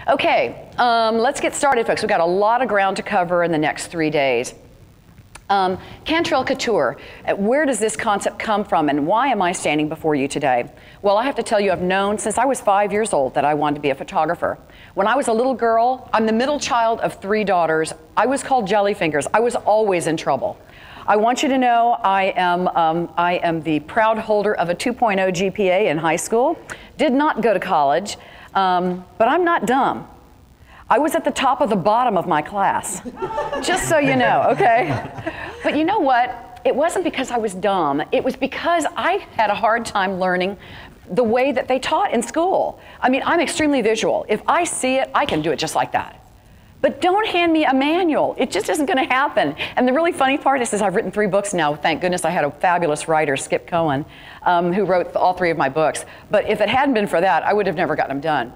Okay, let's get started, folks. We've got a lot of ground to cover in the next 3 days. Cantrell Couture, where does this concept come from and why am I standing before you today? Well, I have to tell you, I've known since I was 5 years old that I wanted to be a photographer. When I was a little girl, I'm the middle child of 3 daughters. I was called Jellyfingers. I was always in trouble. I want you to know I am the proud holder of a 2.0 GPA in high school. Did not go to college, but I'm not dumb. I was at the top of the bottom of my class, just so you know, okay? But you know what? It wasn't because I was dumb. It was because I had a hard time learning the way that they taught in school. I mean, I'm extremely visual. If I see it, I can do it just like that. But don't hand me a manual. It just isn't gonna happen. And the really funny part is I've written 3 books now. Thank goodness I had a fabulous writer, Skip Cohen, who wrote all 3 of my books. But if it hadn't been for that, I would have never gotten them done.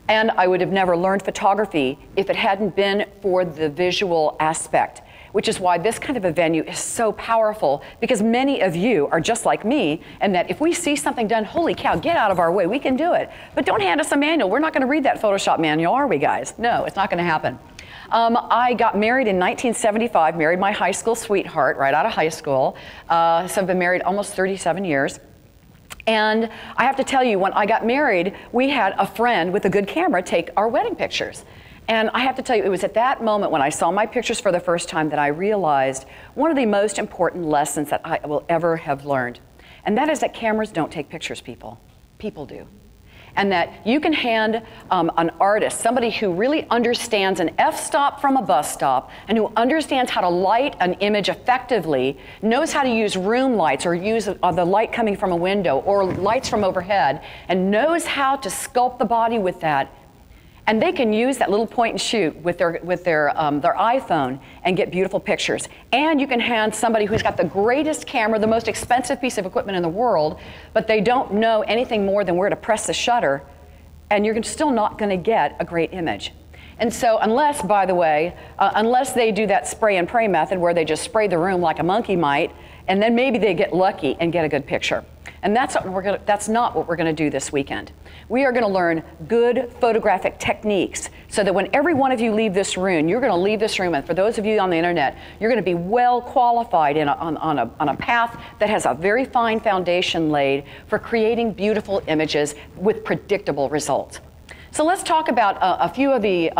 And I would have never learned photography if it hadn't been for the visual aspect, which is why this kind of a venue is so powerful, because many of you are just like me, and that if we see something done, holy cow, get out of our way, we can do it. But don't hand us a manual. We're not gonna read that Photoshop manual, are we, guys? No, it's not gonna happen. I got married in 1975, married my high school sweetheart right out of high school. So I've been married almost 37 years. And I have to tell you, when I got married, we had a friend with a good camera take our wedding pictures. And I have to tell you, it was at that moment when I saw my pictures for the first time that I realized one of the most important lessons that I will ever have learned. And that is that cameras don't take pictures, people. People do. And that you can hand an artist, somebody who really understands an f-stop from a bus stop and who understands how to light an image effectively, knows how to use room lights or use the light coming from a window or lights from overhead, and knows how to sculpt the body with that. And they can use that little point and shoot with their iPhone and get beautiful pictures. And you can hand somebody who's got the greatest camera, the most expensive piece of equipment in the world, but they don't know anything more than where to press the shutter, and you're still not gonna get a great image. And so unless, by the way, unless they do that spray and pray method where they just spray the room like a monkey might, and then maybe they get lucky and get a good picture. And that's not what we're gonna do this weekend. We are gonna learn good photographic techniques so that when every one of you leave this room, you're gonna leave this room, and for those of you on the internet, you're gonna be well qualified on a path that has a very fine foundation laid for creating beautiful images with predictable results. So let's talk about a few of the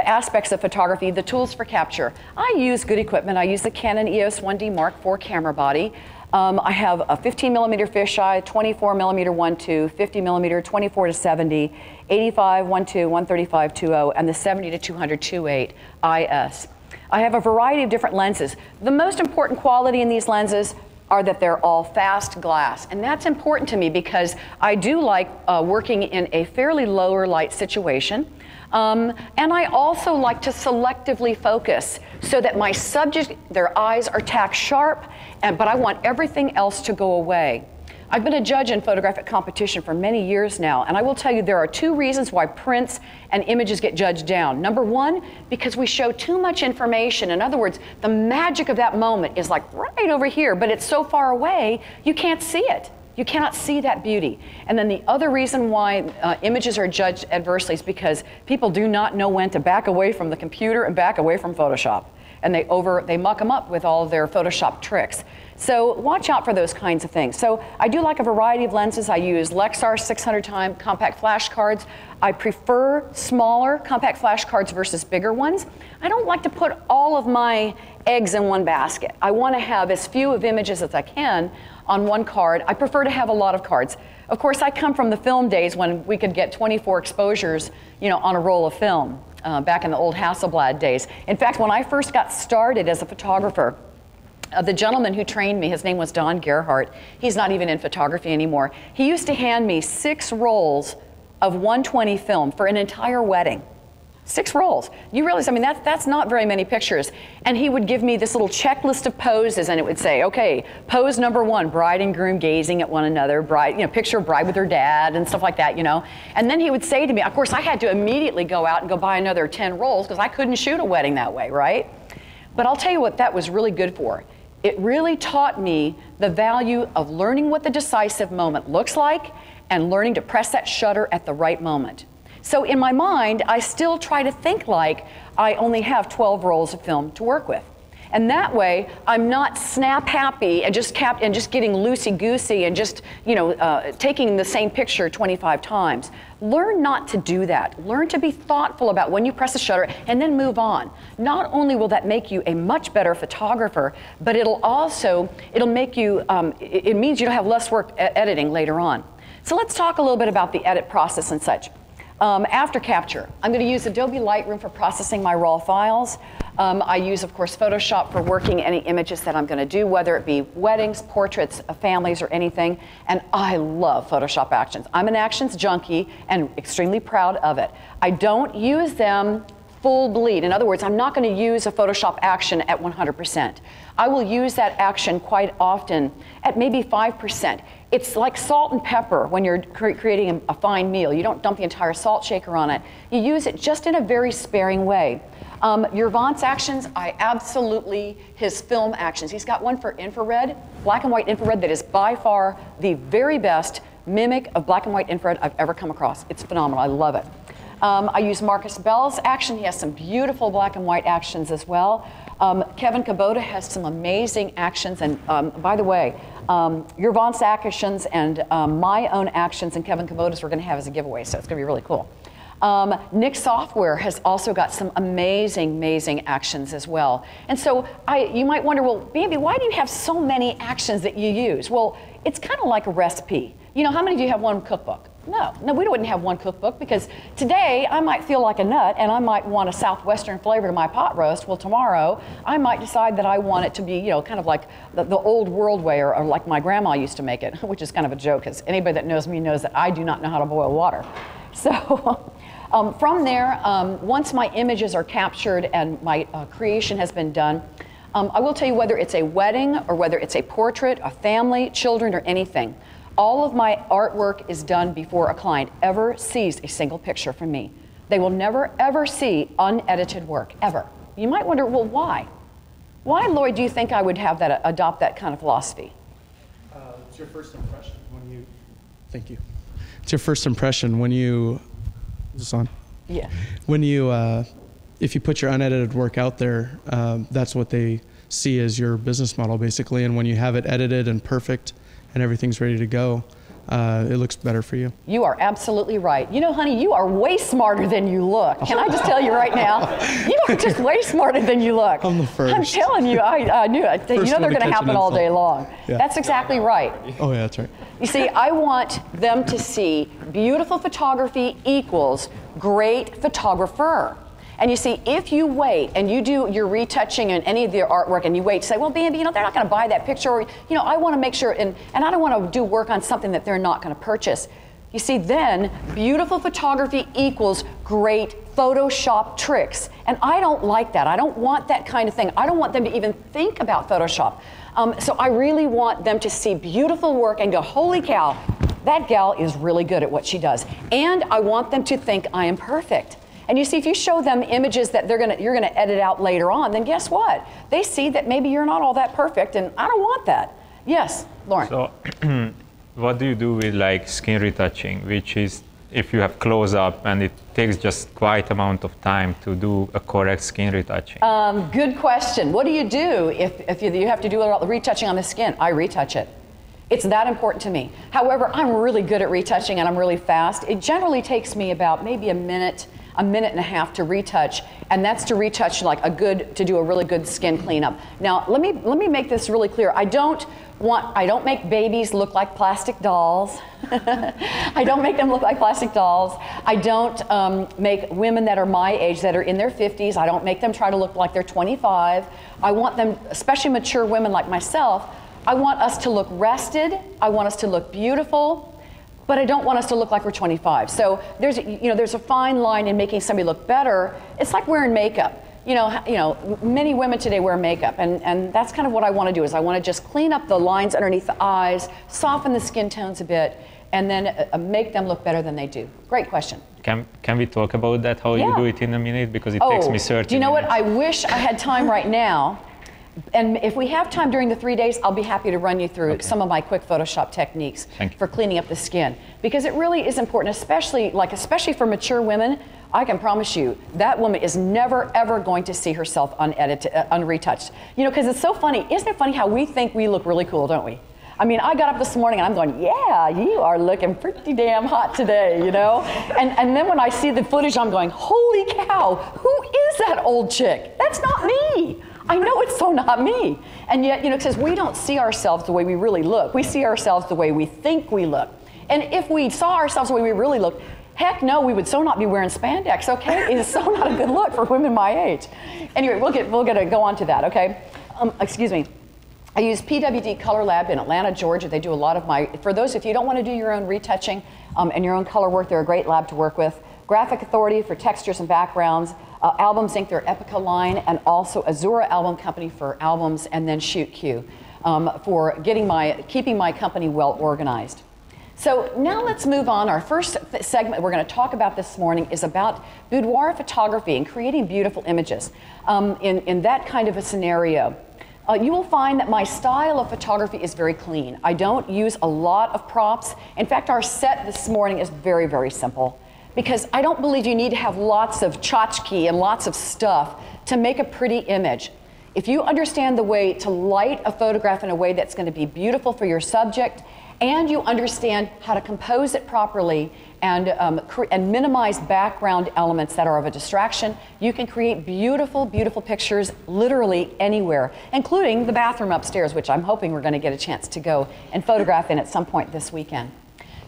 aspects of photography, the tools for capture. I use good equipment. I use the Canon EOS 1D Mark IV camera body. I have a 15mm fisheye, 24mm 1.2, 50mm 24 to 70, 85 1.2, 135 2.0, and the 70 to 200 2.8 IS. I have a variety of different lenses. The most important quality in these lenses are that they're all fast glass. And that's important to me because I do like working in a fairly lower light situation. And I also like to selectively focus so that my subject, their eyes are tack sharp, but I want everything else to go away. I've been a judge in photographic competition for many years now, and I will tell you there are 2 reasons why prints and images get judged down. Number 1, because we show too much information. In other words, the magic of that moment is like right over here, but it's so far away, you can't see it. You cannot see that beauty. And then the other reason why images are judged adversely is because people do not know when to back away from the computer and back away from Photoshop. And they muck them up with all their Photoshop tricks. So watch out for those kinds of things. So I do like a variety of lenses. I use Lexar 600x compact flash cards. I prefer smaller compact flash cards versus bigger ones. I don't like to put all of my eggs in one basket. I want to have as few of images as I can on one card. I prefer to have a lot of cards. Of course, I come from the film days when we could get 24 exposures, on a roll of film, back in the old Hasselblad days. In fact, when I first got started as a photographer, the gentleman who trained me, his name was Don Gerhardt. He's not even in photography anymore. He used to hand me 6 rolls of 120 film for an entire wedding. 6 rolls. You realize, that's not very many pictures. And he would give me this little checklist of poses, and it would say, okay, pose number 1, bride and groom gazing at one another, picture of bride with her dad and stuff like that, And then he would say to me, of course, I had to immediately go out and go buy another 10 rolls because I couldn't shoot a wedding that way, right? But I'll tell you what that was really good for. It really taught me the value of learning what the decisive moment looks like and learning to press that shutter at the right moment. So in my mind, I still try to think like I only have 12 rolls of film to work with. And that way, I'm not snap happy and just getting loosey-goosey and just, taking the same picture 25 times. Learn not to do that. Learn to be thoughtful about when you press the shutter and then move on. Not only will that make you a much better photographer, but it'll make you, it means you'll have less work editing later on. So let's talk a little bit about the edit process and such. After capture, I'm going to use Adobe Lightroom for processing my raw files. I use, of course, Photoshop for working any images that I'm going to do, whether it be weddings, portraits, families, or anything. And I love Photoshop Actions. I'm an Actions junkie and extremely proud of it. I don't use them full bleed. In other words, I'm not going to use a Photoshop action at 100%. I will use that action quite often at maybe 5%. It's like salt and pepper when you're creating a fine meal. You don't dump the entire salt shaker on it. You use it just in a very sparing way. Yervant's actions, his film actions. He's got one for infrared, black and white infrared, that is by far the very best mimic of black and white infrared I've ever come across. It's phenomenal, I love it. I use Marcus Bell's action. He has some beautiful black and white actions as well. Kevin Kubota has some amazing actions, and by the way, Yervant's actions and my own actions and Kevin Kubota's we're going to have as a giveaway, so it's going to be really cool. Nik Software has also got some amazing actions as well. And so you might wonder, well, Bambi, why do you have so many actions that you use? Well, it's kind of like a recipe. You know, how many of you have one cookbook? No, we wouldn't have one cookbook, because today I might feel like a nut and I might want a Southwestern flavor to my pot roast. Well, tomorrow I might decide that I want it to be, kind of like the old world way, or like my grandma used to make it, which is kind of a joke, because anybody that knows me knows that I do not know how to boil water. So from there, once my images are captured and my creation has been done, I will tell you, whether it's a wedding or whether it's a portrait, a family, children, or anything, all of my artwork is done before a client ever sees a single picture from me. They will never, ever see unedited work, ever. You might wonder, well, why? Why, Lloyd, do you think I would have that, adopt that kind of philosophy? It's your first impression when you... Thank you. It's your first impression when you... Is this on? Yeah. When you, if you put your unedited work out there, that's what they see as your business model, basically. And when you have it edited and perfect, and everything's ready to go, it looks better for you. You are absolutely right. You know, honey, you are way smarter than you look. Can I just tell you right now? You are just way smarter than you look. I'm the first. I'm telling you, I knew it. You know they're going to happen all day long. Yeah. That's exactly right. Oh, yeah, that's right. You see, I want them to see beautiful photography equals great photographer. And you see, if you wait and you do your retouching and any of your artwork and you wait to say, well, Bambi, they're not going to buy that picture, or, I want to make sure, and I don't want to do work on something that they're not going to purchase. You see, then beautiful photography equals great Photoshop tricks. And I don't like that. I don't want that kind of thing. I don't want them to even think about Photoshop. So I really want them to see beautiful work and go, holy cow, that gal is really good at what she does. And I want them to think I am perfect. And you see, if you show them images that you're gonna edit out later on, then guess what? They see that maybe you're not all that perfect, and I don't want that. Yes, Lauren. So, what do you do with like skin retouching, which is if you have close-up and it takes just quite amount of time to do a correct skin retouching? Good question. What do you do if you have to do all the retouching on the skin? I retouch it. It's that important to me. However, I'm really good at retouching and I'm really fast. It generally takes me about maybe a minute and a half to retouch, and that's to retouch like to do a really good skin cleanup. Now, let me make this really clear. I don't make babies look like plastic dolls. I don't make them look like plastic dolls. I don't make women that are my age, that are in their 50s, I don't make them try to look like they're 25. I want them, especially mature women like myself, I want us to look rested, I want us to look beautiful, but I don't want us to look like we're 25. So there's a fine line in making somebody look better. It's like wearing makeup. Many women today wear makeup, and that's kind of what I want to do. Is I want to just clean up the lines underneath the eyes, soften the skin tones a bit, and then make them look better than they do. Great question. Can we talk about that? How you do it in a minute, because it takes me 30 minutes. Do you know what? I wish I had time right now. And if we have time during the 3 days, I'll be happy to run you through some of my quick Photoshop techniques for cleaning up the skin. Because it really is important, especially for mature women. I can promise you, that woman is never, ever going to see herself unedited, unretouched. You know, because it's so funny. Isn't it funny how we think we look really cool, don't we? I mean, I got up this morning and I'm going, yeah, you are looking pretty damn hot today, you know? And then when I see the footage, I'm going, holy cow, who is that old chick? That's not me. I know it's so not me. And yet, you know, because we don't see ourselves the way we really look. We see ourselves the way we think we look. And if we saw ourselves the way we really look, heck no, we would so not be wearing spandex, okay? It is so not a good look for women my age. Anyway, we'll get to go on to that, okay? Excuse me. I use PWD Color Lab in Atlanta, Georgia. They do a lot of for those, if you don't want to do your own retouching and your own color work, they're a great lab to work with. Graphic Authority for textures and backgrounds. Albums Inc., their Epica line, and also Azura Album Company for albums, and then Shoot Q for keeping my company well organized. So now let's move on. Our first segment we're going to talk about this morning is about boudoir photography and creating beautiful images in that kind of a scenario. You will find that my style of photography is very clean. I don't use a lot of props. In fact, our set this morning is very, very simple because I don't believe you need to have lots of tchotchke and lots of stuff to make a pretty image. If you understand the way to light a photograph in a way that's going to be beautiful for your subject, and you understand how to compose it properly and minimize background elements that are of a distraction, you can create beautiful, beautiful pictures literally anywhere, including the bathroom upstairs, which I'm hoping we're going to get a chance to go and photograph in at some point this weekend.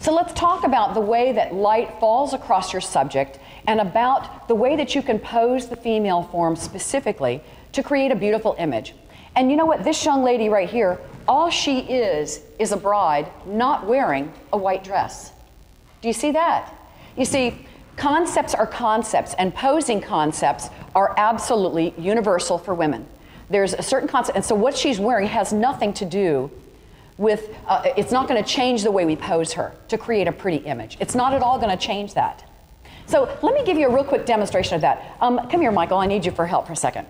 So let's talk about the way that light falls across your subject and about the way that you can pose the female form specifically to create a beautiful image. And you know what? This young lady right here, all she is a bride not wearing a white dress. Do you see that? You see, concepts are concepts, and posing concepts are absolutely universal for women. There's a certain concept, and so what she's wearing has nothing to do with, it's not going to change the way we pose her to create a pretty image. It's not at all going to change that. So let me give you a real quick demonstration of that. Come here, Michael, I need you for help for a second.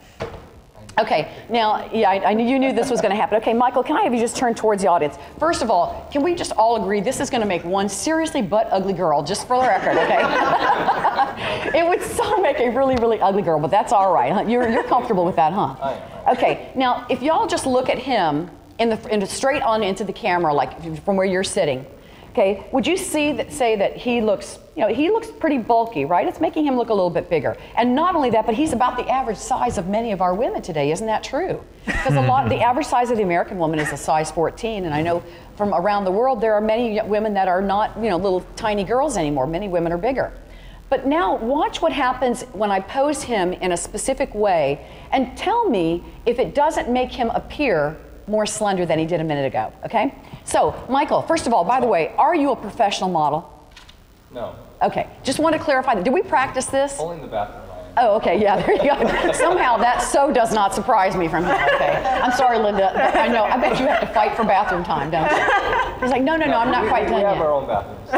Okay, now, yeah, I knew you knew this was going to happen. Okay, Michael, can I have you just turn towards the audience? First of all, can we just all agree this is going to make one seriously butt ugly girl, just for the record, okay? It would so make a really, really ugly girl, but that's all right. Huh? You're comfortable with that, huh? I am. Okay, now, if y'all just look at him straight on into the camera, like from where you're sitting, okay, would you say that he looks, he looks pretty bulky, right? It's making him look a little bit bigger. And not only that, but he's about the average size of many of our women today. Isn't that true? Because the average size of the American woman is a size 14. And I know from around the world, there are many women that are not, little tiny girls anymore. Many women are bigger. But now watch what happens when I pose him in a specific way and tell me if it doesn't make him appear more slender than he did a minute ago, okay? So, Michael, first of all, by the way, are you a professional model? No. Okay, just want to clarify that. Did we practice this? Only in the bathroom. Oh, okay, yeah, there you go. Somehow that so does not surprise me from him, okay? I'm sorry, Linda. I know, I bet you have to fight for bathroom time, don't you? He's like, no, I'm not quite done yet. We have our own bathrooms.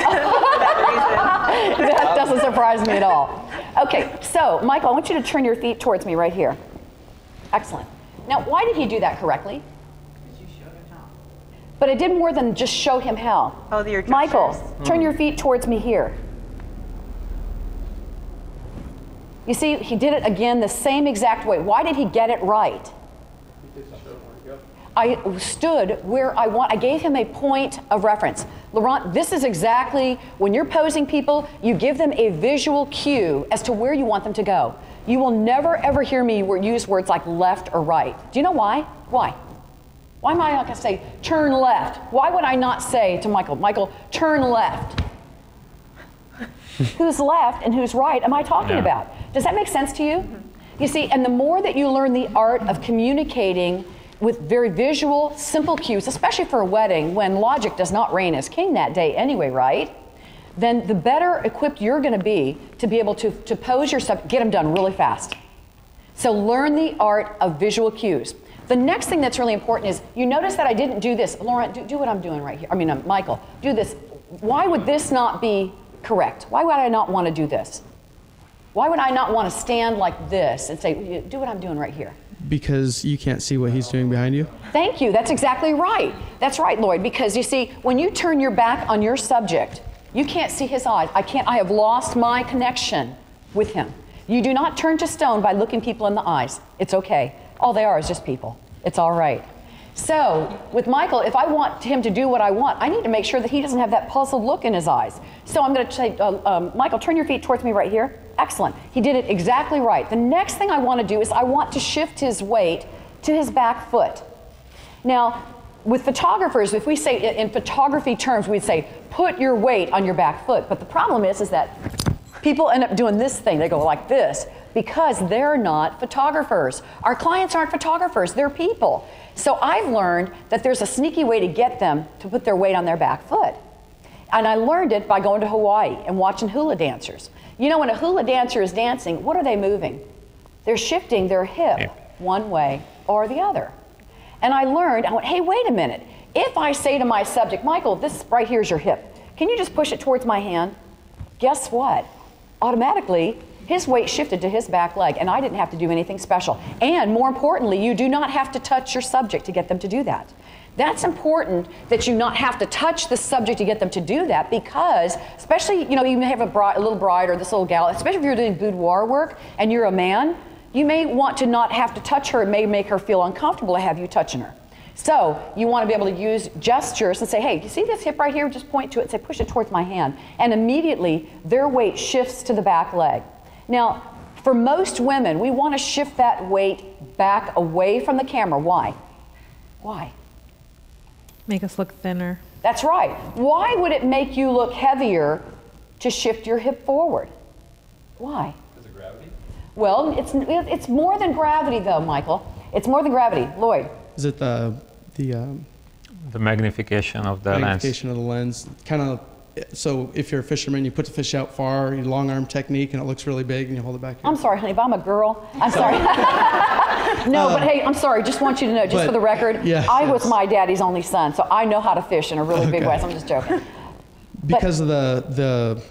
That doesn't surprise me at all. Okay, so, Michael, I want you to turn your feet towards me right here. Excellent. Now, why did he do that correctly? But I did more than just show him how. Oh, your gestures. Michael, turn your feet towards me here. You see, he did it again the same exact way. Why did he get it right? I stood where I want. I gave him a point of reference. Laurent, this is exactly, when you're posing people, you give them a visual cue as to where you want them to go. You will never, ever hear me use words like left or right. Do you know why? Why? Why am I not going to say, turn left? Why would I not say to Michael, turn left? Who's left and who's right am I talking about? Does that make sense to you? Mm-hmm. You see, and the more that you learn the art of communicating with very visual, simple cues, especially for a wedding when logic does not reign as king that day anyway, right? Then the better equipped you're going to be able to pose your stuff, get them done really fast. So learn the art of visual cues. The next thing that's really important is, you notice that I didn't do this. Laurent, do what I'm doing right here. Michael, do this. Why would this not be correct? Why would I not want to do this? Why would I not want to stand like this and say, do what I'm doing right here? Because you can't see what he's doing behind you? Thank you. That's exactly right. That's right, Lloyd, because you see, when you turn your back on your subject, you can't see his eyes. I have lost my connection with him. You do not turn to stone by looking people in the eyes. It's okay. All they are is just people. It's all right. So with Michael, if I want him to do what I want, I need to make sure that he doesn't have that puzzled look in his eyes. So I'm going to say, Michael, turn your feet towards me right here. Excellent. He did it exactly right. The next thing I want to do is I want to shift his weight to his back foot. Now, with photographers, if we say in photography terms, we'd say, put your weight on your back foot. But the problem is that people end up doing this thing. They go like this because they're not photographers. Our clients aren't photographers. They're people. So I've learned that there's a sneaky way to get them to put their weight on their back foot. And I learned it by going to Hawaii and watching hula dancers. You know, when a hula dancer is dancing, what are they moving? They're shifting their hip one way or the other. And I learned, I went, hey, wait a minute. If I say to my subject, Michael, this right here is your hip. Can you just push it towards my hand? Guess what? Automatically, his weight shifted to his back leg, and I didn't have to do anything special. And more importantly, you do not have to touch your subject to get them to do that. That's important that you not have to touch the subject to get them to do that, because especially, you know, you may have a little bride or this little gal, especially if you're doing boudoir work and you're a man, you may want to not have to touch her. It may make her feel uncomfortable to have you touching her. So you want to be able to use gestures and say, hey, you see this hip right here? Just point to it and say, push it towards my hand. And immediately their weight shifts to the back leg. Now, for most women, we want to shift that weight back away from the camera. Why? Why? Make us look thinner. That's right. Why would it make you look heavier to shift your hip forward? Why? Because of gravity? Well, it's more than gravity, though, Michael. It's more than gravity. Lloyd? Is it the magnification of the magnification of the lens? Kind of. So if you're a fisherman, you put the fish out far, you long arm technique, and it looks really big, and you hold it back here. I'm sorry, honey, if I'm a girl, I'm sorry. No, but hey, I'm sorry, just want you to know, just for the record, yes, I was my daddy's only son, so I know how to fish in a really big way, so I'm just joking. Because of the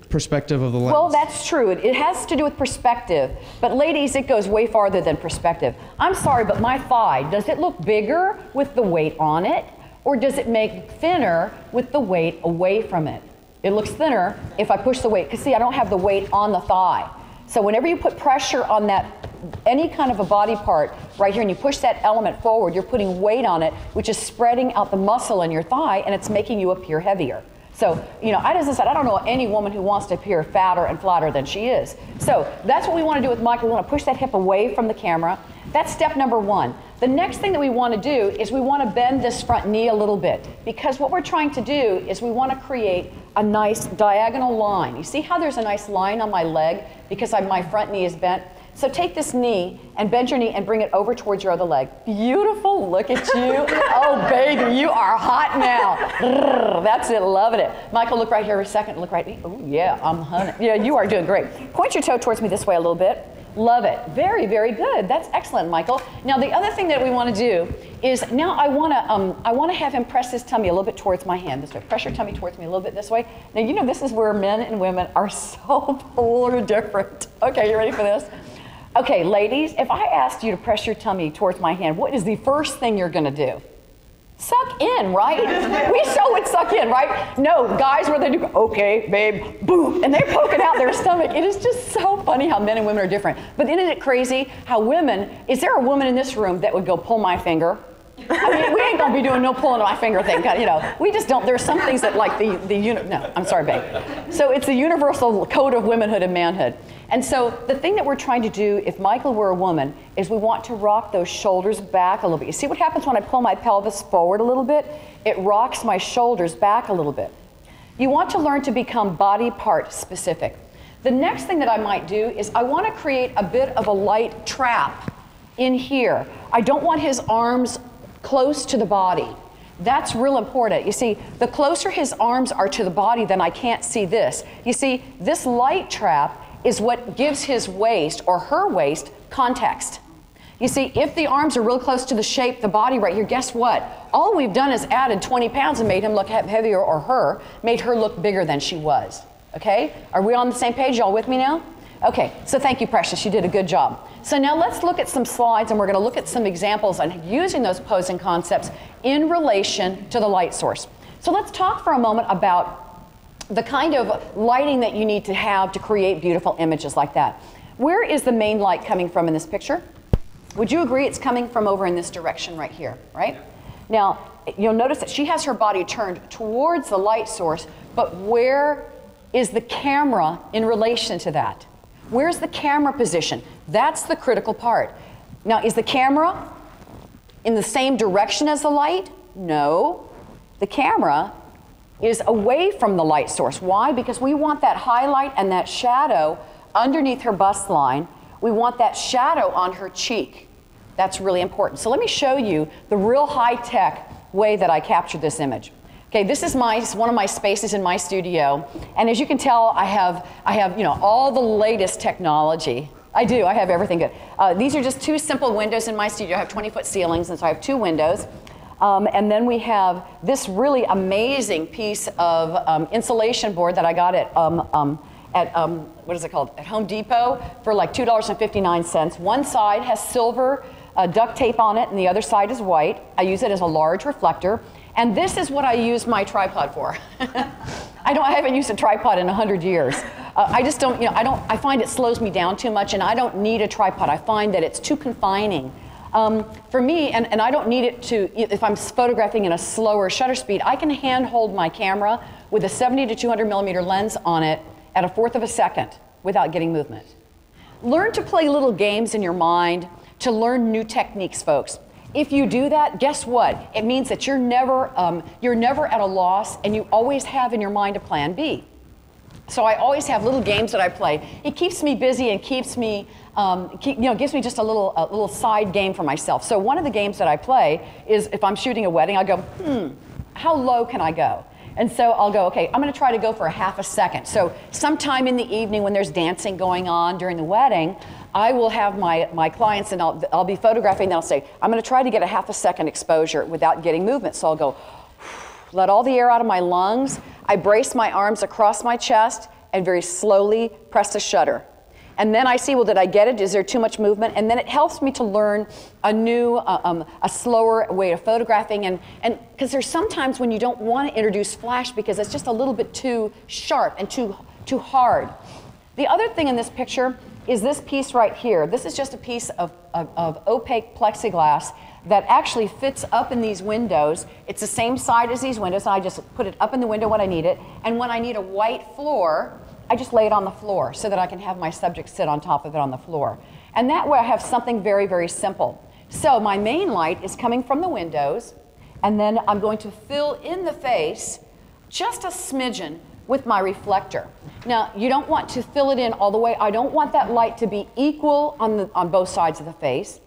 perspective of the lens. Well, that's true. It has to do with perspective. But ladies, it goes way farther than perspective. I'm sorry, but my thigh, does it look bigger with the weight on it? Or does it make thinner with the weight away from it? It looks thinner if I push the weight. Because see, I don't have the weight on the thigh. So whenever you put pressure on that, any kind of a body part right here, and you push that element forward, you're putting weight on it, which is spreading out the muscle in your thigh, and it's making you appear heavier. So, you know, as I said, I don't know any woman who wants to appear fatter and flatter than she is. So that's what we want to do with Michael. We want to push that hip away from the camera. That's step number one. The next thing that we want to do is we want to bend this front knee a little bit, because what we're trying to do is we want to create a nice diagonal line. You see how there's a nice line on my leg because my front knee is bent? So take this knee and bend your knee and bring it over towards your other leg. Beautiful, look at you. Oh baby, you are hot now. That's it, loving it. Michael, look right here a second, look right. Oh yeah, I'm hunting. Yeah, you are doing great. Point your toe towards me this way a little bit. Love it, very, very good. That's excellent, Michael. Now the other thing that we want to do is now I want to have him press his tummy a little bit towards my hand this way. Press your tummy towards me a little bit this way. Now you know this is where men and women are so polar different. Okay, you ready for this? Okay, ladies, if I asked you to press your tummy towards my hand, what is the first thing you're going to do? Suck in, right? We so would suck in, right? No, guys, where they do, okay, babe, boom, and they're poking out their stomach. It is just so funny how men and women are different. But isn't it crazy how women, is there a woman in this room that would go pull my finger? I mean, we ain't gonna be doing no pulling my finger thing, you know. We just don't, there's some things that like no, I'm sorry, babe. So it's the universal code of womanhood and manhood. And so the thing that we're trying to do, if Michael were a woman, is we want to rock those shoulders back a little bit. You see what happens when I pull my pelvis forward a little bit? It rocks my shoulders back a little bit. You want to learn to become body part specific. The next thing that I might do is I want to create a bit of a light trap in here. I don't want his arms close to the body. That's real important. You see, the closer his arms are to the body, then I can't see this. You see, this light trap is what gives his waist or her waist context. You see, if the arms are real close to the shape, the body right here, guess what? All we've done is added 20 pounds and made him look heavier, or her, made her look bigger than she was. Okay? Are we on the same page? Y'all with me now? Okay, so thank you, Precious. You did a good job. So now let's look at some slides, and we're going to look at some examples on using those posing concepts in relation to the light source. So let's talk for a moment about the kind of lighting that you need to have to create beautiful images like that. Where is the main light coming from in this picture? Would you agree it's coming from over in this direction right here, right? Now, you'll notice that she has her body turned towards the light source, but where is the camera in relation to that? Where's the camera position? That's the critical part. Now, is the camera in the same direction as the light? No. The camera is away from the light source. Why? Because we want that highlight and that shadow underneath her bust line. We want that shadow on her cheek. That's really important. So let me show you the real high-tech way that I captured this image. Okay, this is one of my spaces in my studio, and as you can tell, I have all the latest technology. I do. I have everything good. These are just two simple windows in my studio. I have 20-foot ceilings, and so I have two windows. And then we have this really amazing piece of insulation board that I got at what is it called? At Home Depot for like $2.59. One side has silver duct tape on it, and the other side is white. I use it as a large reflector. And this is what I use my tripod for. I haven't used a tripod in 100 years. I just don't, I find it slows me down too much, and I don't need a tripod. I find that it's too confining. For me, and I don't need it to, if I'm photographing in a slower shutter speed, I can hand hold my camera with a 70 to 200 millimeter lens on it at 1/4 of a second without getting movement. Learn to play little games in your mind to learn new techniques, folks. If you do that, guess what? It means that you're never at a loss, and you always have in your mind a plan B. So I always have little games that I play. It keeps me busy and keeps me, gives me just a little side game for myself. So one of the games that I play is if I'm shooting a wedding, I go, how low can I go? And so I'll go, okay, I'm going to try to go for 1/2 a second. So sometime in the evening when there's dancing going on during the wedding, I will have my clients, and I'll be photographing, and I'll say, I'm going to try to get a 1/2 a second exposure without getting movement. So I'll go, let all the air out of my lungs. I brace my arms across my chest and very slowly press the shutter. And then I see, well, did I get it? Is there too much movement? And then it helps me to learn a new, a slower way of photographing. And because there's sometimes when you don't want to introduce flash because it's just a little bit too sharp and too hard. The other thing in this picture is this piece right here. This is just a piece of opaque plexiglass that actually fits up in these windows. It's the same side as these windows, and I just put it up in the window when I need it. And when I need a white floor, I just lay it on the floor so that I can have my subject sit on top of it on the floor. And that way I have something very, very simple. So my main light is coming from the windows, and then I'm going to fill in the face just a smidgen with my reflector. Now, you don't want to fill it in all the way. I don't want that light to be equal on both sides of the face.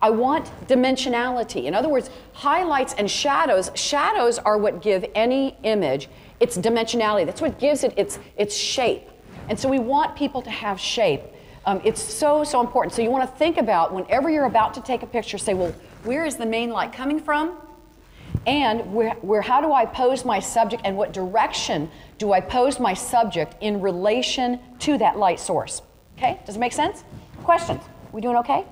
I want dimensionality. In other words, highlights and shadows. Shadows are what give any image its dimensionality. That's what gives it its shape. And so we want people to have shape. It's so important. So you want to think about whenever you're about to take a picture, say, well, where is the main light coming from? And how do I pose my subject, and what direction do I pose my subject in relation to that light source? Okay, does it make sense? Questions? We doing okay?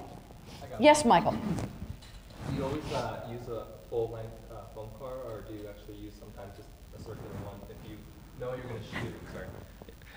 Yes, Michael. Do you always use a full-length foam car, or do you actually use sometimes just a circular one if you know you're going to shoot? Sorry.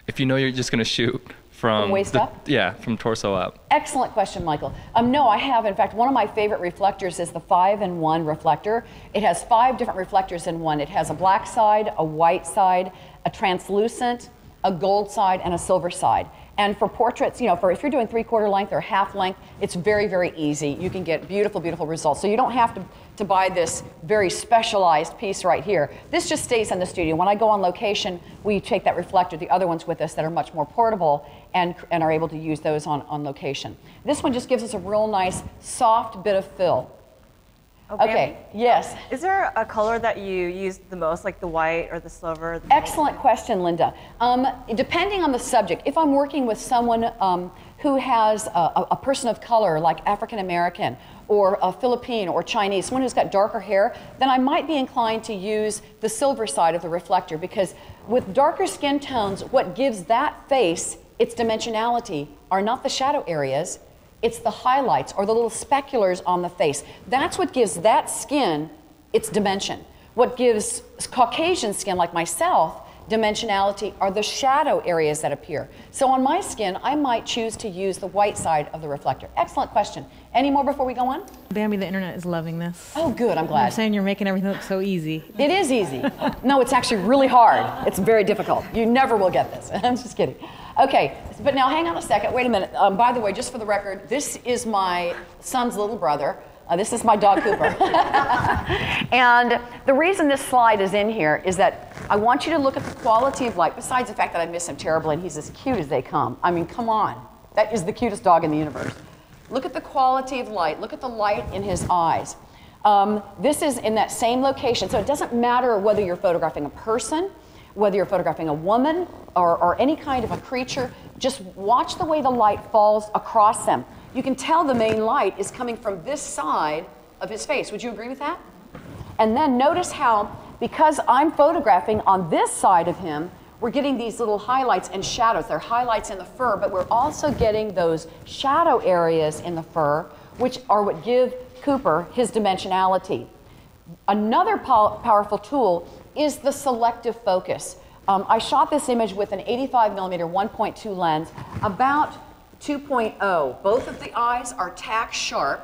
If you know you're just going to shoot from waist up? Yeah, from torso up. Excellent question, Michael. No, I have. In fact, one of my favorite reflectors is the 5-in-1 reflector. It has 5 different reflectors in one. It has a black side, a white side, a translucent, a gold side, and a silver side. And for portraits, if you're doing 3/4 length or half length, it's very, very easy. You can get beautiful, beautiful results. So you don't have to buy this very specialized piece right here. This just stays in the studio. When I go on location, we take that reflector, the other ones with us that are much more portable, and are able to use those on location. This one just gives us a real nice, soft bit of fill. Okay, yes. Is there a color that you use the most, like the white or the silver? Excellent question, Linda. Depending on the subject, if I'm working with someone who has a person of color, like African American, or a Filipino or Chinese, someone who's got darker hair, then I might be inclined to use the silver side of the reflector, because with darker skin tones, what gives that face its dimensionality are not the shadow areas, it's the highlights or the little speculars on the face. That's what gives that skin its dimension. What gives Caucasian skin like myself dimensionality are the shadow areas that appear. So on my skin, I might choose to use the white side of the reflector. Excellent question. Any more before we go on? Bambi, the internet is loving this. Oh, good, I'm You're glad. saying you're making everything look so easy. It is easy. No, it's actually really hard. It's very difficult. You never will get this. I'm just kidding. Okay, but now hang on a second. Wait a minute. By the way, just for the record, this is my son's little brother. This is my dog, Cooper. And the reason this slide is in here is that I want you to look at the quality of light, besides the fact that I miss him terribly and he's as cute as they come. I mean, come on. That is the cutest dog in the universe. Look at the quality of light. Look at the light in his eyes. This is in that same location, so it doesn't matter whether you're photographing a person, whether you're photographing a woman or any kind of a creature. Just watch the way the light falls across them. You can tell the main light is coming from this side of his face. Would you agree with that? And then notice how, because I'm photographing on this side of him, we're getting these little highlights and shadows. They're highlights in the fur, but we're also getting those shadow areas in the fur, which are what give Cooper his dimensionality. Another powerful tool is the selective focus. I shot this image with an 85mm 1.2 lens, about 2.0. Both of the eyes are tack sharp,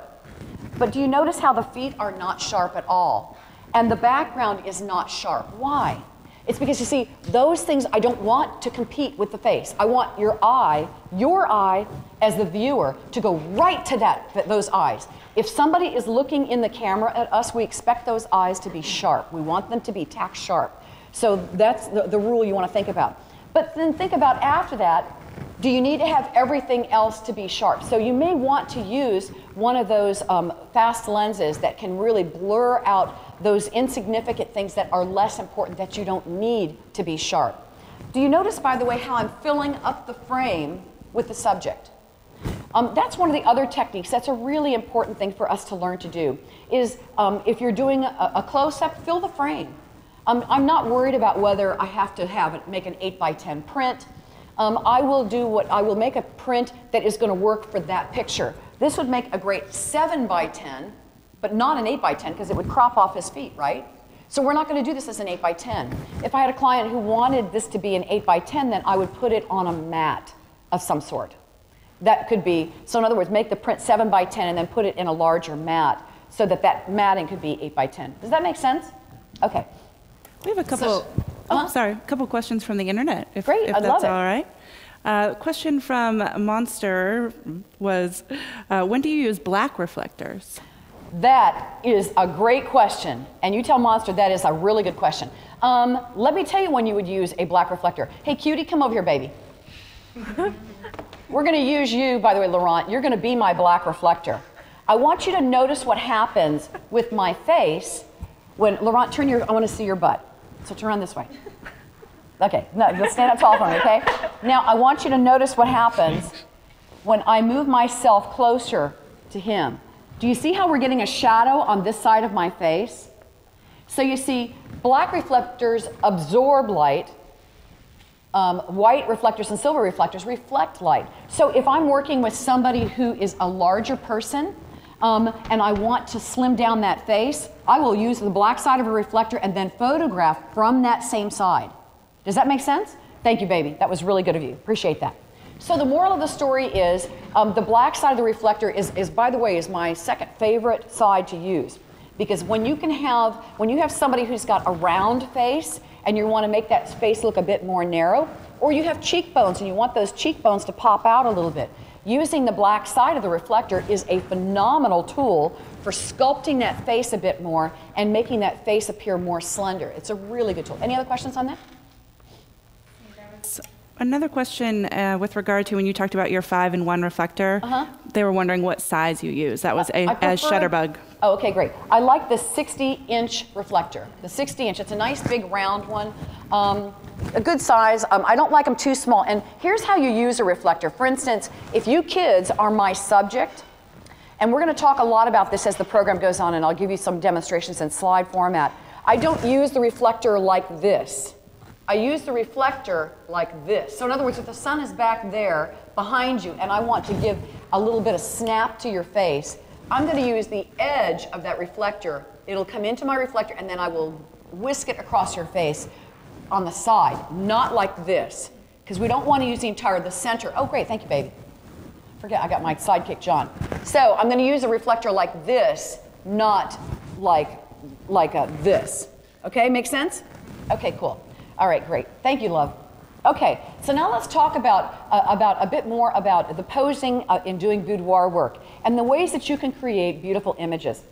but do you notice how the feet are not sharp at all? And the background is not sharp. Why? It's because, you see, those things I don't want to compete with the face. I want your eye as the viewer to go right to those eyes. If somebody is looking in the camera at us, we expect those eyes to be sharp. We want them to be tack sharp. So that's the rule you want to think about. But then think about after that, do you need to have everything else to be sharp? So you may want to use one of those fast lenses that can really blur out those insignificant things that are less important, that you don't need to be sharp. Do you notice, by the way, how I'm filling up the frame with the subject? That's one of the other techniques. That's a really important thing for us to learn to do, is if you're doing a close-up, fill the frame. I'm not worried about whether I have to make an 8x10 print. I will make a print that is going to work for that picture. This would make a great 7x10, but not an 8x10 because it would crop off his feet, right? So we're not going to do this as an 8x10. If I had a client who wanted this to be an 8x10, then I would put it on a mat of some sort. That could be, so in other words, make the print 7x10 and then put it in a larger mat so that that matting could be 8x10. Does that make sense? Okay. We have a couple, a couple questions from the internet, if Great, I'd love that's it. all right. Question from Monster was, when do you use black reflectors? That is a great question. And you tell Monster that is a really good question. Let me tell you when you would use a black reflector. Hey, cutie, come over here, baby. We're going to use you, by the way, Laurent. You're going to be my black reflector. I want you to notice what happens with my face when, Laurent, I want to see your butt. So turn around this way. Okay, no, let's stand up tall for me, okay? Now, I want you to notice what happens when I move myself closer to him. Do you see how we're getting a shadow on this side of my face? So you see, black reflectors absorb light. White reflectors and silver reflectors reflect light. So if I'm working with somebody who is a larger person, and I want to slim down that face, I will use the black side of a reflector and then photograph from that same side. Does that make sense? Thank you, baby. That was really good of you. Appreciate that. So the moral of the story is the black side of the reflector is, by the way, is my second favorite side to use. Because when you have somebody who's got a round face and you want to make that face look a bit more narrow, or you have cheekbones and you want those cheekbones to pop out a little bit, using the black side of the reflector is a phenomenal tool for sculpting that face a bit more and making that face appear more slender. It's a really good tool. Any other questions on that? Another question with regard to when you talked about your 5-in-1 reflector, they were wondering what size you use. That was a Shutterbug. Oh, okay, great. I like the 60-inch reflector. The 60-inch, it's a nice big round one. A good size. I don't like them too small. And here's how you use a reflector. For instance, if you kids are my subject, and we're going to talk a lot about this as the program goes on, and I'll give you some demonstrations in slide format. I don't use the reflector like this. I use the reflector like this. So in other words, if the sun is back there behind you and I want to give a little bit of snap to your face, I'm going to use the edge of that reflector. It'll come into my reflector and then I will whisk it across your face on the side, not like this, because we don't want to use the center. Oh, great, thank you, baby. Forget, I got my sidekick, John. So I'm going to use a reflector like this, not like this. Okay, make sense? Okay, cool. All right, great. Thank you, love. Okay, so now let's talk about a bit more about the posing in doing boudoir work and the ways that you can create beautiful images.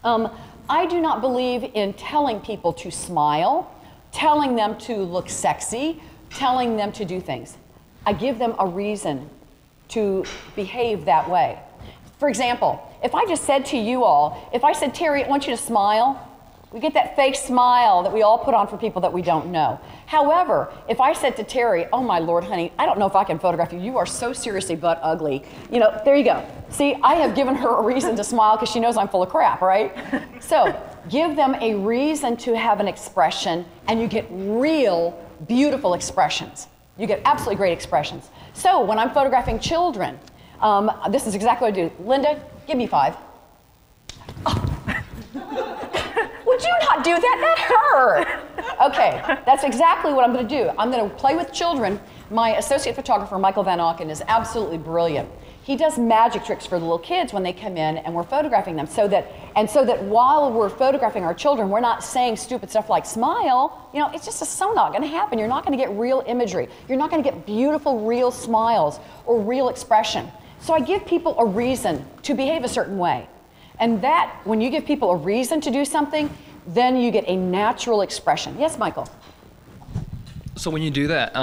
I do not believe in telling people to smile, telling them to look sexy, telling them to do things. I give them a reason to behave that way. For example, if I just said to you all, if I said, Terry, I want you to smile, we get that fake smile that we all put on for people that we don't know. However, if I said to Terry, oh my Lord, honey, I don't know if I can photograph you. You are so seriously butt ugly. You know, there you go. See, I have given her a reason to smile because she knows I'm full of crap, right? So give them a reason to have an expression and you get real, beautiful expressions. You get absolutely great expressions. So when I'm photographing children, this is exactly what I do. Linda, give me 5. Oh. Would you not do that? That hurt. Okay, that's exactly what I'm going to do. I'm going to play with children. My associate photographer, Michael Van Auken, is absolutely brilliant. He does magic tricks for the little kids when they come in and we're photographing them so that while we're photographing our children, we're not saying stupid stuff like smile. You know, it's just so not going to happen. You're not going to get real imagery. You're not going to get beautiful, real smiles or real expression. So I give people a reason to behave a certain way. And that, when you give people a reason to do something, then you get a natural expression. Yes, Michael? So when you do that,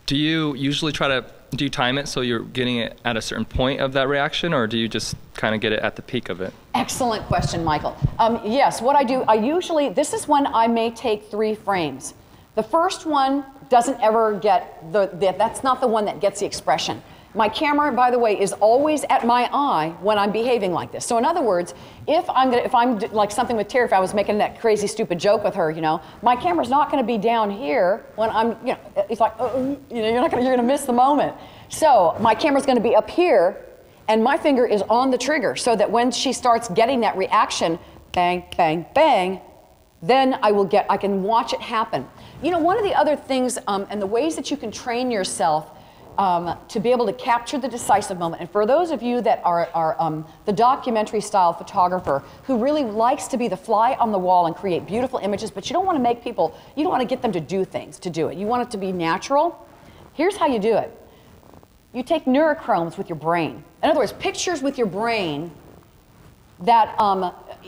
do you usually do you time it so you're getting it at a certain point of that reaction, or do you just kind of get it at the peak of it? Excellent question, Michael. Yes, what I do, this is when I may take 3 frames. The first one doesn't ever get, that's not the one that gets the expression. My camera, by the way, is always at my eye when I'm behaving like this. So in other words, if I'm like something with Terry, if I was making that crazy stupid joke with her, you know, my camera's not going to be down here when I'm, you know, it's like, you know, you're going to miss the moment. So my camera's going to be up here, and my finger is on the trigger, so that when she starts getting that reaction, bang, bang, bang, then I can watch it happen. You know, one of the other things, and the ways that you can train yourself to be able to capture the decisive moment. And for those of you that are the documentary style photographer who really likes to be the fly on the wall and create beautiful images, but you don't want to make people, you don't want to get them to do things to do it. You want it to be natural. Here's how you do it. You take neurochromes with your brain. In other words, pictures with your brain that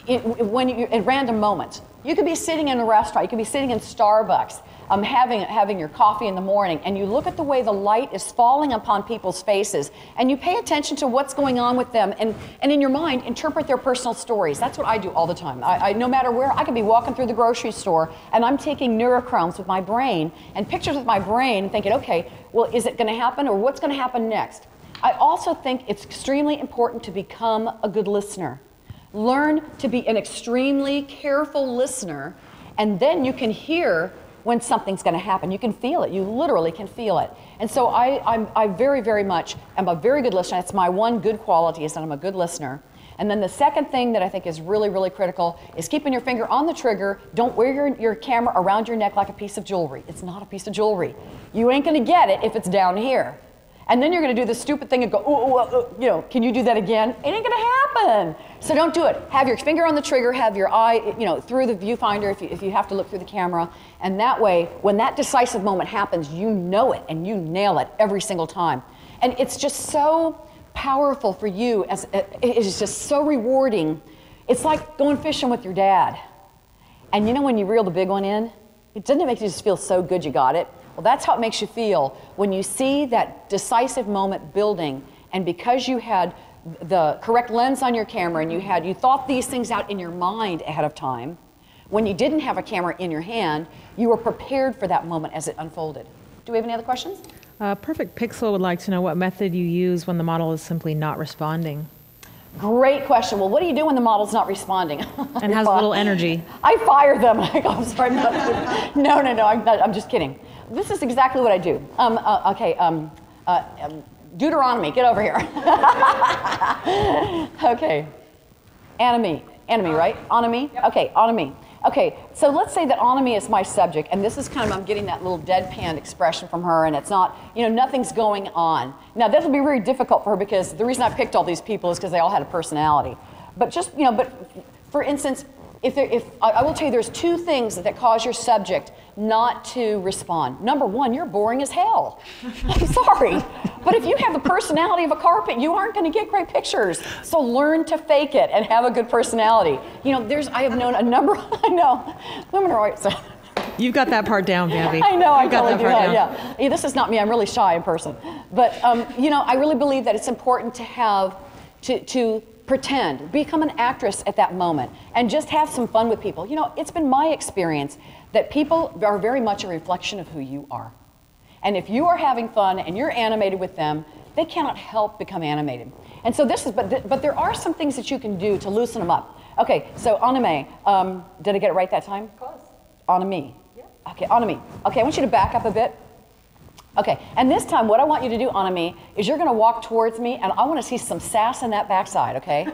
in random moments. You could be sitting in a restaurant, you could be sitting in Starbucks, having your coffee in the morning, and you look at the way the light is falling upon people's faces, and you pay attention to what's going on with them, and in your mind, interpret their personal stories. That's what I do all the time. No matter where, I could be walking through the grocery store, and I'm taking neurochromes with my brain, and pictures with my brain, thinking, okay, well, is it gonna happen, or what's gonna happen next? I also think it's extremely important to become a good listener. Learn to be an extremely careful listener, and then you can hear when something's going to happen. You can feel it. You literally can feel it. And so I very, very much am a very good listener. It's my one good quality is that I'm a good listener. And then the second thing that I think is really, really critical is keeping your finger on the trigger. Don't wear your camera around your neck like a piece of jewelry. It's not a piece of jewelry. You ain't going to get it if it's down here. And then you're going to do the stupid thing and go, you know, can you do that again? It ain't going to happen. So don't do it. Have your finger on the trigger, have your eye, you know, through the viewfinder if you have to look through the camera. And that way, when that decisive moment happens, you know it and you nail it every single time. And it's just so powerful for you. It is just so rewarding. It's like going fishing with your dad. And you know when you reel the big one in, doesn't it make you just feel so good you got it? Well, that's how it makes you feel when you see that decisive moment building, and because you had the correct lens on your camera and you thought these things out in your mind ahead of time, when you didn't have a camera in your hand, you were prepared for that moment as it unfolded. Do we have any other questions? Perfect Pixel would like to know what method you use when the model is simply not responding. Great question. Well, what do you do when the model's not responding? And has a little energy. I fire them. I go, I'm sorry, no, I'm just kidding. This is exactly what I do. Deuteronomy, get over here. Okay. Anami, right? Anami? Okay, Anami. Okay, so let's say that Anami is my subject, and this is kind of, I'm getting that little deadpan expression from her, and it's not, nothing's going on. Now, this will be very difficult for her because the reason I picked all these people is because they all had a personality. But just, but for instance, if I will tell you there's two things that cause your subject not to respond. Number one, you're boring as hell. I'm sorry. But if you have the personality of a carpet, you aren't going to get great pictures. So learn to fake it and have a good personality. I have known a number, I know, women are always, You've got that part down, Gabby. I know, I got totally that do part that, down. yeah. This is not me, I'm really shy in person. But, I really believe that it's important to have, to pretend, become an actress at that moment, and just have some fun with people. It's been my experience that people are very much a reflection of who you are. And if you are having fun and you're animated with them, they cannot help become animated. And so but there are some things that you can do to loosen them up. Okay, so Anime, did I get it right that time? Of course. Anami. Yeah. Okay, Anami. Okay, I want you to back up a bit. Okay, and this time what I want you to do, Anami, is you're gonna walk towards me and I wanna see some sass in that backside, okay?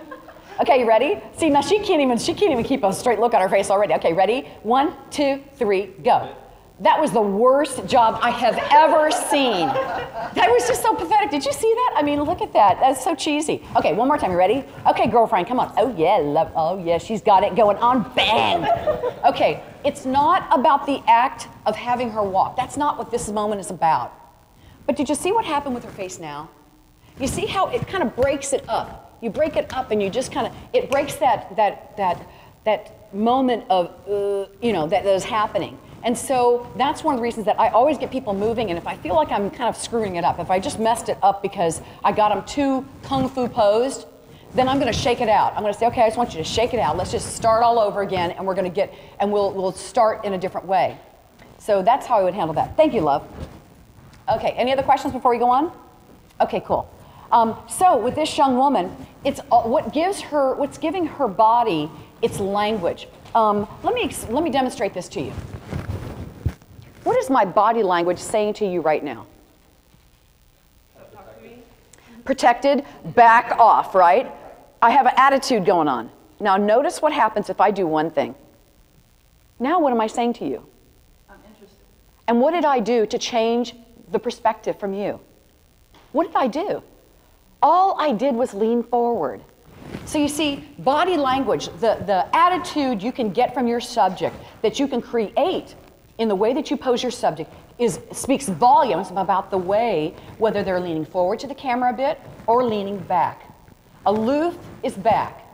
Okay, you ready? See, now she can't even keep a straight look on her face already. Okay, ready? 1, 2, 3, go. That was the worst job I have ever seen. That was just so pathetic. Did you see that? I mean, look at that. That's so cheesy. Okay, one more time. You ready? Okay, girlfriend, come on. Oh, yeah, oh, yeah, she's got it going on. Bang. Okay, it's not about the act of having her walk. That's not what this moment is about. But did you see what happened with her face now? You see how it kind of breaks it up. You break it up and you just kind of, it breaks that moment of, that is happening. And so that's one of the reasons that I always get people moving, and if I feel like I'm kind of screwing it up, if I just messed it up because I got them too kung fu posed, then I'm going to shake it out. I'm going to say, okay, I just want you to shake it out. Let's just start all over again, and we'll start in a different way. So that's how I would handle that. Thank you, love. Okay, any other questions before we go on? Okay, cool. So with this young woman, it's what's giving her body its language. Let me demonstrate this to you. What is my body language saying to you right now? Protected, back off, right? I have an attitude going on. Now notice what happens if I do one thing. Now what am I saying to you? I'm interested. And what did I do to change the perspective from you? What did I do? All I did was lean forward. So you see, body language, the attitude you can get from your subject, that you can create in the way that you pose your subject, speaks volumes about the way, whether they're leaning forward to the camera a bit or leaning back. Aloof is back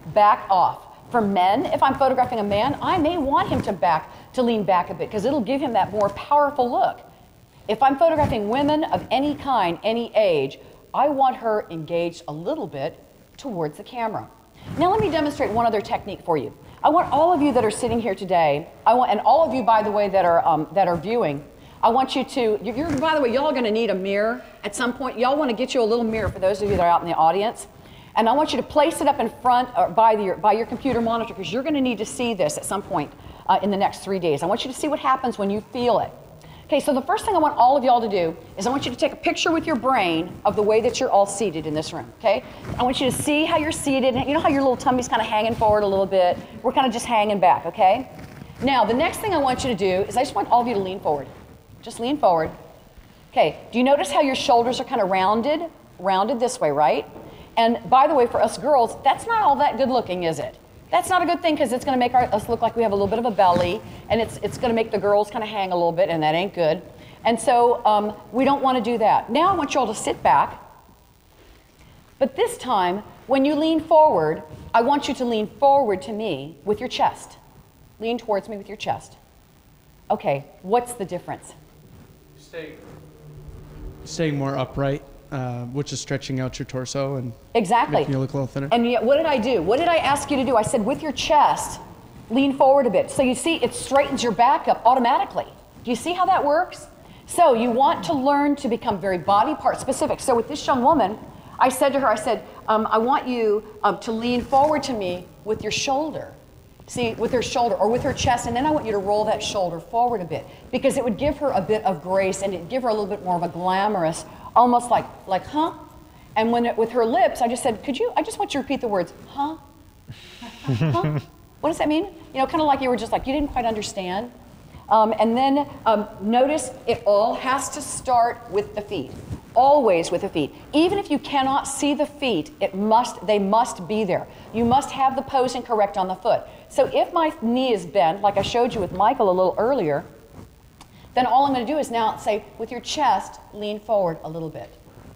off. For men, if I'm photographing a man, I may want him to lean back a bit because it'll give him that more powerful look. If I'm photographing women of any kind, any age, I want her engaged a little bit towards the camera. Now let me demonstrate one other technique for you. I want all of you that are sitting here today, and all of you, by the way, that are viewing, I want you to, by the way, y'all are going to need a mirror at some point. Y'all want to get you a little mirror for those of you that are out in the audience. And I want you to place it up in front or by your computer monitor because you're going to need to see this at some point in the next 3 days. I want you to see what happens when you feel it. Okay, so the first thing I want all of y'all to do is I want you to take a picture with your brain of the way that you're all seated in this room, okay? I want you to see how you're seated. You know how your little tummy's kind of hanging forward a little bit? We're kind of just hanging back, okay? Now, the next thing I want you to do is I just want all of you to lean forward. Just lean forward. Okay, do you notice how your shoulders are kind of rounded? Rounded this way, right? And by the way, for us girls, that's not all that good looking, is it? That's not a good thing because it's going to make us look like we have a little bit of a belly, and it's going to make the girls kind of hang a little bit, and that ain't good. And so we don't want to do that. Now I want you all to sit back. But this time, when you lean forward, I want you to lean forward to me with your chest. Lean towards me with your chest. Okay, what's the difference? Staying more upright. Which is stretching out your torso and making you look a little thinner. And yet, what did I do? What did I ask you to do? I said, with your chest, lean forward a bit. So you see, it straightens your back up automatically. Do you see how that works? So you want to learn to become very body part specific. So with this young woman, I said to her, I said, I want you to lean forward to me with your shoulder. See, with her shoulder or with her chest, and then I want you to roll that shoulder forward a bit because it would give her a bit of grace and it'd give her a little bit more of a glamorous, almost like huh? And with her lips, I just said, I just want you to repeat the words, huh? Huh? What does that mean? You know, kind of like you were just like, you didn't quite understand. And then notice it all has to start with the feet. Always with the feet. Even if you cannot see the feet, they must be there. You must have the posing correct on the foot. So if my knee is bent, like I showed you with Michael a little earlier, then all I'm going to do is now say, with your chest, lean forward a little bit.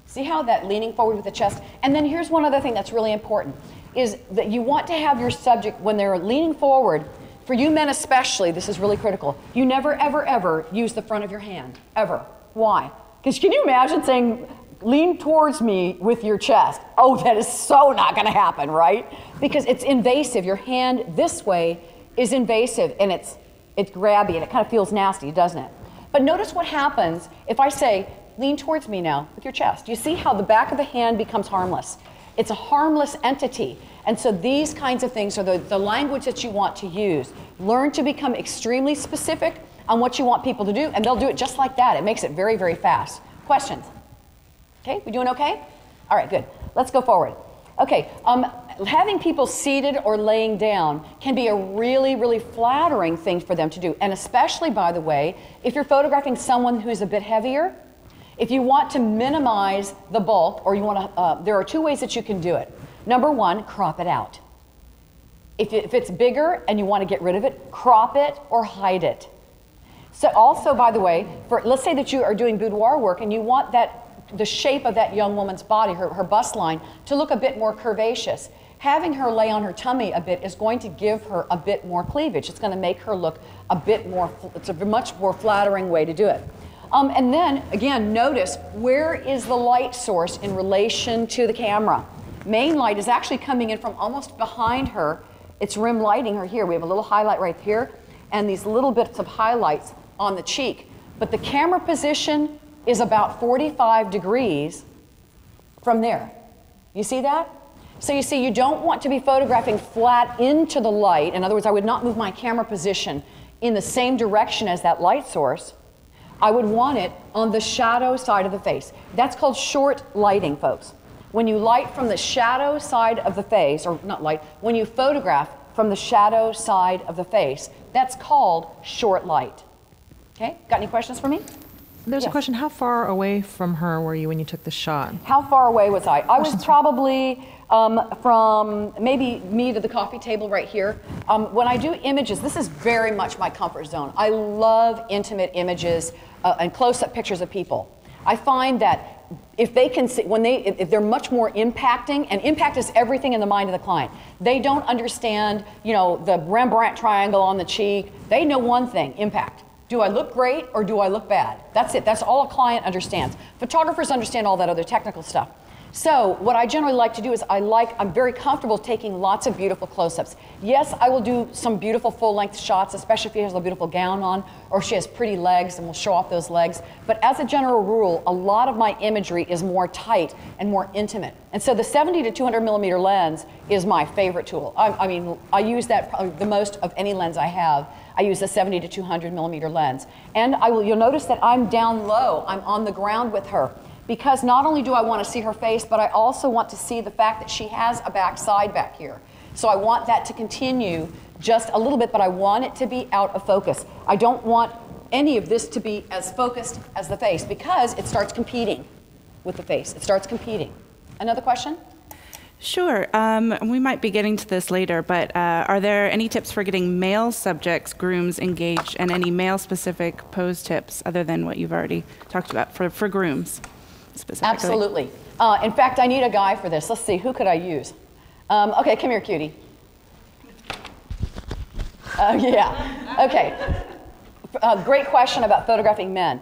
See how that leaning forward with the chest? And then here's one other thing that's really important, is that you want to have your subject, when they're leaning forward, for you men especially, this is really critical, you never, ever, ever use the front of your hand, ever. Why? Because can you imagine saying, lean towards me with your chest? Oh, that is so not going to happen, right? Because it's invasive. Your hand this way is invasive, and it's grabby, and it kind of feels nasty, doesn't it? But notice what happens if I say, lean towards me now with your chest. You see how the back of the hand becomes harmless. It's a harmless entity. And so these kinds of things are the language that you want to use. Learn to become extremely specific on what you want people to do, and they'll do it just like that. It makes it very, very fast. Questions? Okay, we doing okay? All right, good. Let's go forward. Okay, having people seated or laying down can be a really, really flattering thing for them to do. And especially, by the way, if you're photographing someone who's a bit heavier, if you want to minimize the bulk, or you want to, there are two ways that you can do it. Number one, crop it out. If it's bigger and you want to get rid of it, crop it or hide it. So also, by the way, let's say that you are doing boudoir work and you want the shape of that young woman's body, her bust line, to look a bit more curvaceous. Having her lay on her tummy a bit is going to give her a bit more cleavage. It's going to make her look a bit more, it's a much more flattering way to do it. And then, again, notice where is the light source in relation to the camera. Main light is actually coming in from almost behind her. It's rim lighting her here. We have a little highlight right here and these little bits of highlights on the cheek. But the camera position is about 45 degrees from there. You see that? So you see, you don't want to be photographing flat into the light. In other words, I would not move my camera position in the same direction as that light source. I would want it on the shadow side of the face. That's called short lighting, folks. When you light from the shadow side of the face, or not light, when you photograph from the shadow side of the face, that's called short light. Okay, got any questions for me? There's Yes. a question. How far away from her were you when you took the shot? How far away was I? I was probably from maybe me to the coffee table right here. When I do images, this is very much my comfort zone. I love intimate images and close-up pictures of people. I find that if they can see, if they're much more impacting, and impact is everything in the mind of the client. They don't understand, you know, the Rembrandt triangle on the cheek. They know one thing: impact. Do I look great or do I look bad? That's it. That's all a client understands. Photographers understand all that other technical stuff. So what I generally like to do is I'm very comfortable taking lots of beautiful close-ups. Yes, I will do some beautiful full-length shots, especially if she has a beautiful gown on or she has pretty legs, and we'll show off those legs. But as a general rule, a lot of my imagery is more tight and more intimate. And so the 70 to 200 millimeter lens is my favorite tool. I mean, I use that probably the most of any lens I have. I use the 70 to 200 millimeter lens. And you'll notice that I'm down low. I'm on the ground with her. Because not only do I want to see her face, but I also want to see the fact that she has a backside back here. So I want that to continue just a little bit, but I want it to be out of focus. I don't want any of this to be as focused as the face, because it starts competing with the face. It starts competing. Another question? Sure. We might be getting to this later, but are there any tips for getting male subjects, grooms, engaged, and any male-specific pose tips other than what you've already talked about for grooms? Absolutely. In fact, I need a guy for this. Let's see, who could I use? Okay, come here, cutie. Yeah, okay. Great question about photographing men.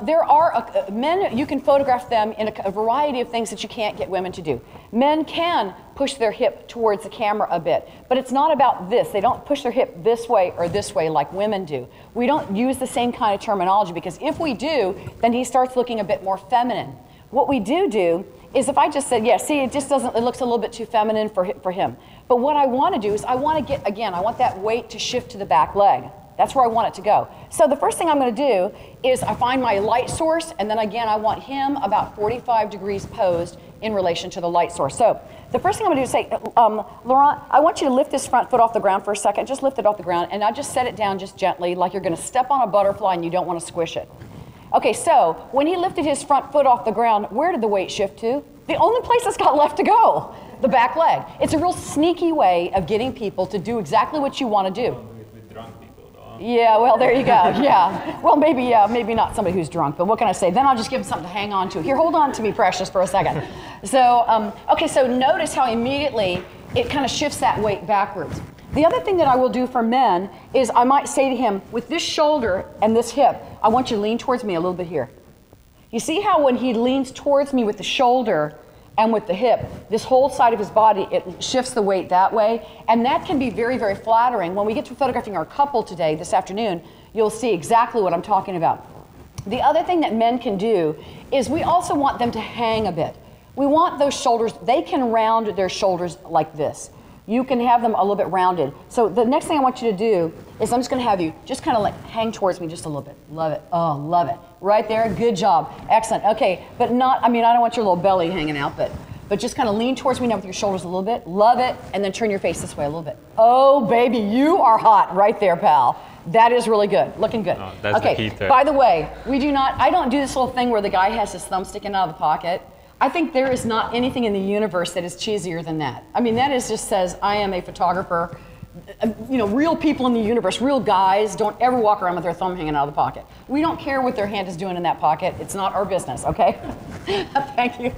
There are men, you can photograph them in a variety of things that you can't get women to do. Men can push their hip towards the camera a bit, but it's not about this. They don't push their hip this way or this way like women do. We don't use the same kind of terminology, because if we do, then he starts looking a bit more feminine. what we do is if I just said, yeah, see, it looks a little bit too feminine for him. But what I want to do is I want that weight to shift to the back leg. That's where I want it to go. So the first thing I'm going to do is I find my light source, and then again, I want him about 45 degrees posed in relation to the light source. So the first thing I'm going to do is say, Laurent, I want you to lift this front foot off the ground for a second. Just lift it off the ground, and I just set it down just gently, like you're going to step on a butterfly and you don't want to squish it. Okay, so when he lifted his front foot off the ground, where did the weight shift to? The only place it's got left to go, the back leg. It's a real sneaky way of getting people to do exactly what you want to do. Yeah, well, there you go. Yeah. Well, maybe not somebody who's drunk, but what can I say? Then I'll just give them something to hang on to. Here, hold on to me, Precious, for a second. So, okay, so notice how immediately it kind of shifts that weight backwards. The other thing that I will do for men is I might say to him, with this shoulder and this hip, I want you to lean towards me a little bit here. You see how when he leans towards me with the shoulder and with the hip, this whole side of his body, it shifts the weight that way. And that can be very, very flattering. When we get to photographing our couple today, this afternoon, you'll see exactly what I'm talking about. The other thing that men can do is we also want them to hang a bit. We want those shoulders, they can round their shoulders like this. You can have them a little bit rounded. So the next thing I want you to do is I'm just going to have you just kind of like hang towards me just a little bit. Love it. Oh, love it. Right there. Good job. Excellent. Okay, but not, I don't want your little belly hanging out, but just kind of lean towards me now with your shoulders a little bit. Love it. And then turn your face this way a little bit. Oh, baby, you are hot right there, pal. That is really good. Looking good. Oh, that's okay, the key to it. By the way, I don't do this little thing where the guy has his thumb sticking out of the pocket. I think there is not anything in the universe that is cheesier than that. That just says, I am a photographer. Real people in the universe, real guys, don't ever walk around with their thumb hanging out of the pocket. We don't care what their hand is doing in that pocket. It's not our business, okay? Thank you.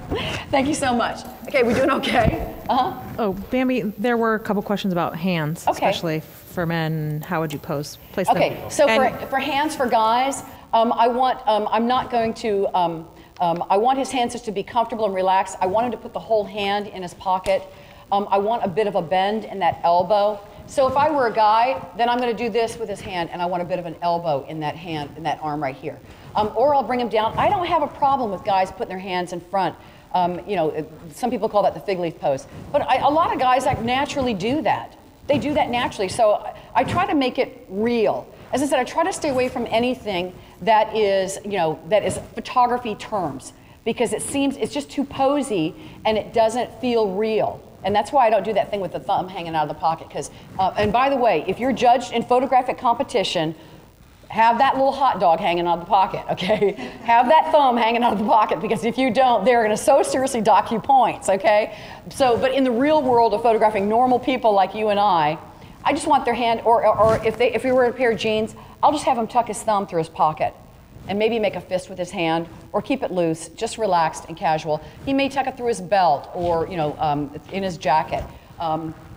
Thank you so much. Okay, we doing okay? Oh, Bambi, there were a couple questions about hands, Okay. especially for men. How would you place them? Okay, so for hands for guys, I want his hands just to be comfortable and relaxed. I want him to put the whole hand in his pocket. I want a bit of a bend in that elbow. So if I were a guy, then I'm going to do this with his hand, and I want a bit of an elbow in that hand, in that arm right here. Or I'll bring him down. I don't have a problem with guys putting their hands in front. Some people call that the fig leaf pose. But a lot of guys naturally do that. They do that naturally. So I try to make it real. As I said, I try to stay away from anything that is photography terms, because it's just too posy and it doesn't feel real. And that's why I don't do that thing with the thumb hanging out of the pocket. And by the way, if you're judged in photographic competition, have that little hot dog hanging out of the pocket, okay? Have that thumb hanging out of the pocket, because if you don't, they're going to so seriously dock you points, okay? So, but in the real world of photographing normal people like you and I just want their hand, or if we were a pair of jeans, I'll just have him tuck his thumb through his pocket and maybe make a fist with his hand, or keep it loose, just relaxed and casual. He may tuck it through his belt or in his jacket.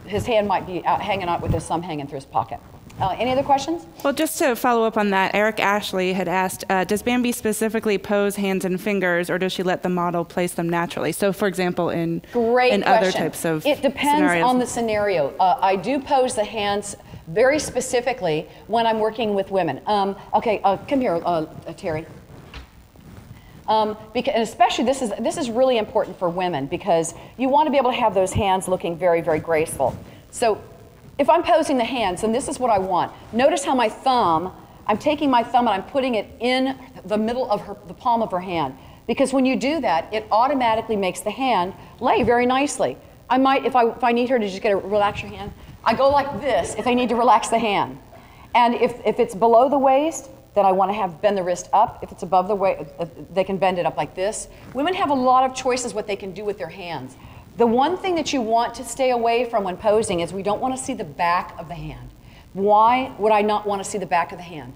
His hand might be hanging out with his thumb hanging through his pocket. Any other questions? Well, just to follow up on that, Eric Ashley had asked, does Bambi specifically pose hands and fingers, or does she let the model place them naturally? So, for example, in other types of It depends scenarios. on the scenario. I do pose the hands very specifically when I'm working with women. Okay, come here, Terry. And especially this is really important for women, because you want to be able to have those hands looking very, very graceful. So if I'm posing the hands, and this is what I want. Notice how I'm taking my thumb and I'm putting it in the middle of the palm of her hand. Because when you do that, it automatically makes the hand lay very nicely. I might, if I need her to just relax your hand, I go like this if I need to relax the hand. And if it's below the waist, then I want to bend the wrist up. If it's above the waist, they can bend it up like this. Women have a lot of choices what they can do with their hands. The one thing that you want to stay away from when posing is we don't want to see the back of the hand. Why would I not want to see the back of the hand?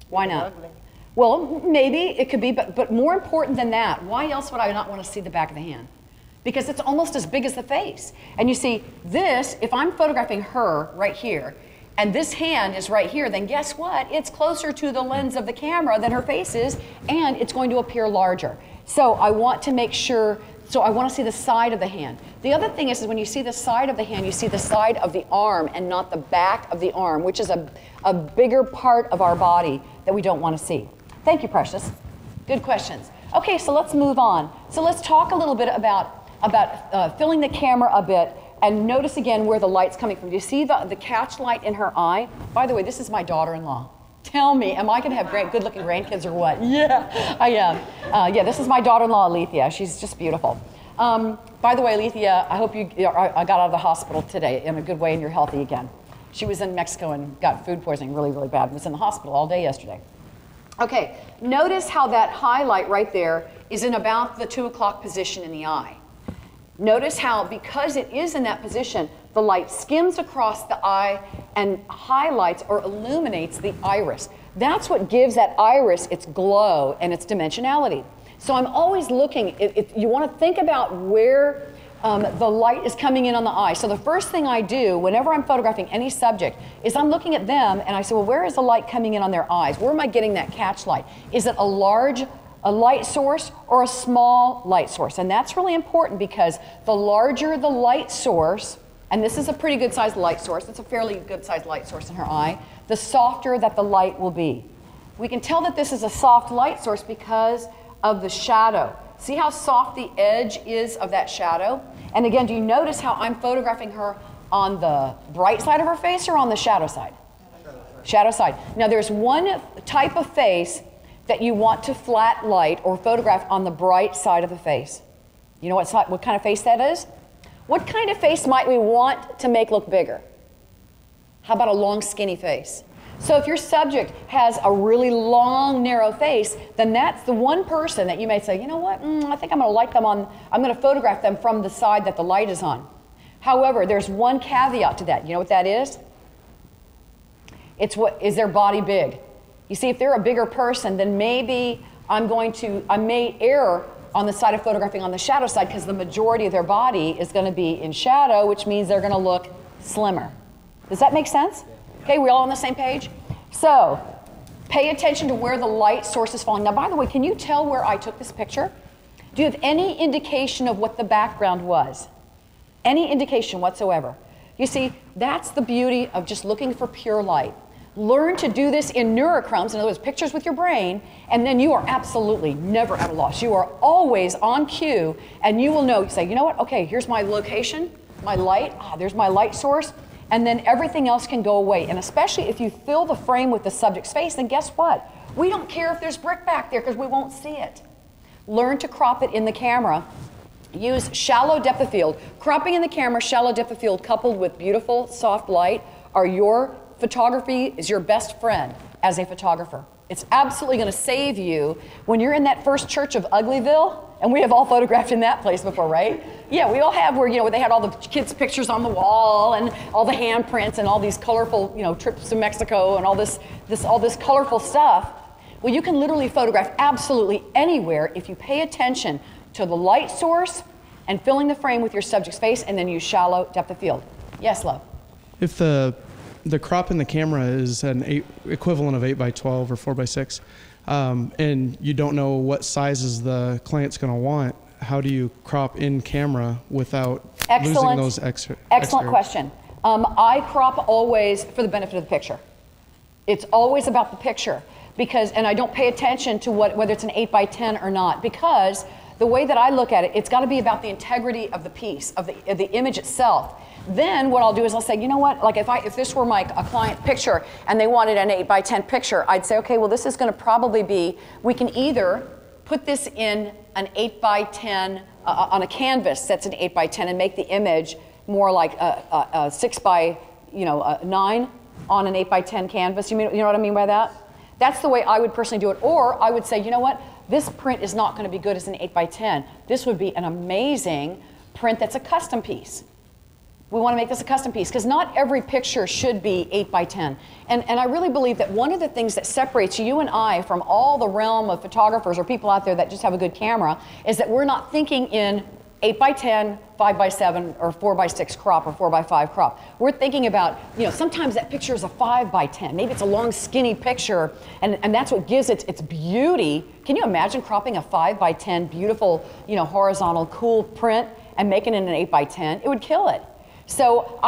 Why not? Well, maybe it could be, but more important than that, why else would I not want to see the back of the hand? Because it's almost as big as the face. And you see, if I'm photographing her right here, and this hand is right here, then guess what? It's closer to the lens of the camera than her face is, and it's going to appear larger. So I want to make sure, I want to see the side of the hand. The other thing is when you see the side of the hand, you see the side of the arm and not the back of the arm, which is a bigger part of our body that we don't want to see. Thank you, Precious. Good questions. Okay, so let's move on. So let's talk a little bit about filling the camera a bit, and notice again where the light's coming from. Do you see the catch light in her eye? By the way, this is my daughter-in-law. Tell me, am I going to have good-looking grandkids or what? Yeah, I am. Yeah, this is my daughter-in-law, Alethea. She's just beautiful. By the way, Alethea, I hope I got out of the hospital today in a good way and you're healthy again. She was in Mexico and got food poisoning really, really bad. Was in the hospital all day yesterday. Okay, notice how that highlight right there is in about the 2 o'clock position in the eye. Notice how, because it is in that position, the light skims across the eye and highlights or illuminates the iris. That's what gives that iris its glow and its dimensionality. So I'm always looking, you want to think about where the light is coming in on the eye. So the first thing I do whenever I'm photographing any subject is I'm looking at them and I say, well, where is the light coming in on their eyes? Where am I getting that catch light? Is it a large light source or a small light source? And that's really important because the larger the light source, and this is a pretty good sized light source, it's a fairly good sized light source in her eye, the softer that the light will be. We can tell that this is a soft light source because of the shadow. See how soft the edge is of that shadow? And again, do you notice how I'm photographing her on the bright side of her face or on the shadow side? Shadow side. Now there's one type of face that you want to flat light or photograph on the bright side of the face. You know what kind of face that is? What kind of face might we want to make look bigger? How about a long, skinny face? So if your subject has a really long, narrow face, then that's the one person that you may say, you know what, I think I'm going to light them on, I'm going to photograph them from the side that the light is on. However, there's one caveat to that. You know what that is? It's is their body big? You see, if they're a bigger person, then maybe I may err on the side of photographing on the shadow side because the majority of their body is going to be in shadow, which means they're going to look slimmer. Does that make sense? Okay, we all on the same page? So, pay attention to where the light source is falling. Now, by the way, can you tell where I took this picture? Do you have any indication of what the background was? Any indication whatsoever? You see, that's the beauty of just looking for pure light. Learn to do this in neurochromes, in other words, pictures with your brain, and then you are absolutely never at a loss. You are always on cue, and you will know, you say, you know what, okay, here's my location, my light, there's my light source, and then everything else can go away. And especially if you fill the frame with the subject's face, then guess what? We don't care if there's brick back there because we won't see it. Learn to crop it in the camera. Use shallow depth of field. Cropping in the camera, shallow depth of field coupled with beautiful soft light photography is your best friend as a photographer. It's absolutely going to save you when you're in that first church of Uglyville, and we have all photographed in that place before, right? Yeah, we all have where they had all the kids' pictures on the wall and all the handprints and all these colorful, trips to Mexico and all this colorful stuff. Well, you can literally photograph absolutely anywhere if you pay attention to the light source and filling the frame with your subject's face, and then use shallow depth of field. Yes, love? If the crop in the camera is an equivalent of 8x12 or 4x6, and you don't know what sizes the client's going to want, how do you crop in camera without losing those extra? Excellent question. I crop always for the benefit of the picture. It's always about the picture and I don't pay attention to whether it's an 8x10 or not, because the way that I look at it, it's got to be about the integrity of the piece, of the image itself. Then what I'll do is I'll say, you know what, like if this were a client picture and they wanted an 8x10 picture, I'd say, okay, well, this is going to probably be, we can either put this in an 8x10 on a canvas that's an 8x10 and make the image more like a 6x9 on an 8x10 canvas. You know what I mean by that? That's the way I would personally do it. Or I would say, you know what, this print is not going to be good as an 8x10. This would be an amazing print that's a custom piece. We want to make this a custom piece because not every picture should be 8x10. And I really believe that one of the things that separates you and I from all the realm of photographers or people out there that just have a good camera is that we're not thinking in 8x10, 5x7, or 4x6 crop or 4x5 crop. We're thinking about, sometimes that picture is a 5x10. Maybe it's a long, skinny picture, and that's what gives it its beauty. Can you imagine cropping a 5x10 beautiful, horizontal, cool print and making it an 8x10? It would kill it. So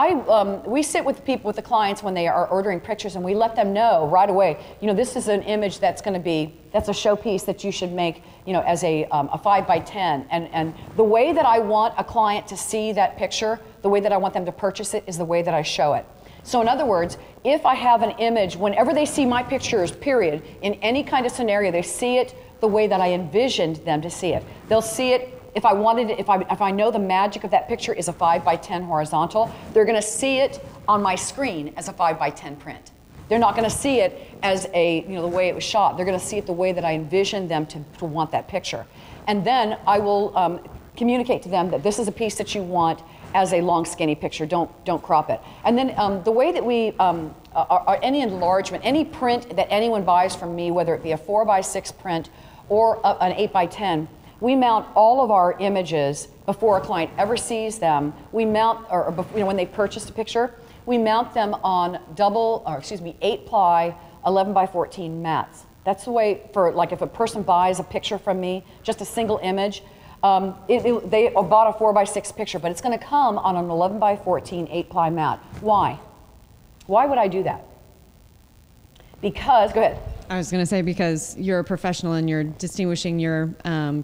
we sit with people, with the clients when they are ordering pictures, and we let them know right away, this is an image that's going to be, that's a showpiece that you should make, as a 5x10. And the way that I want a client to see that picture, the way that I want them to purchase it, is the way that I show it. So in other words, if I have an image, whenever they see my pictures, period, in any kind of scenario, they see it the way that I envisioned them to see it. They'll see it. If I know the magic of that picture is a 5x10 horizontal, they're going to see it on my screen as a 5x10 print. They're not going to see it as the way it was shot. They're going to see it the way that I envisioned them to want that picture. And then I will communicate to them that this is a piece that you want as a long, skinny picture. Don't crop it. And then the way that we, any enlargement, any print that anyone buys from me, whether it be a 4x6 print or an 8x10, we mount all of our images before a client ever sees them. We mount, when they purchase a picture, we mount them on 8-ply 11x14 mats. That's the way for, like, if a person buys a picture from me, just a single image, they bought a 4x6 picture, but it's going to come on an 11x14 8-ply mat. Why? Why would I do that? Because, go ahead. I was going to say because you're a professional and you're distinguishing your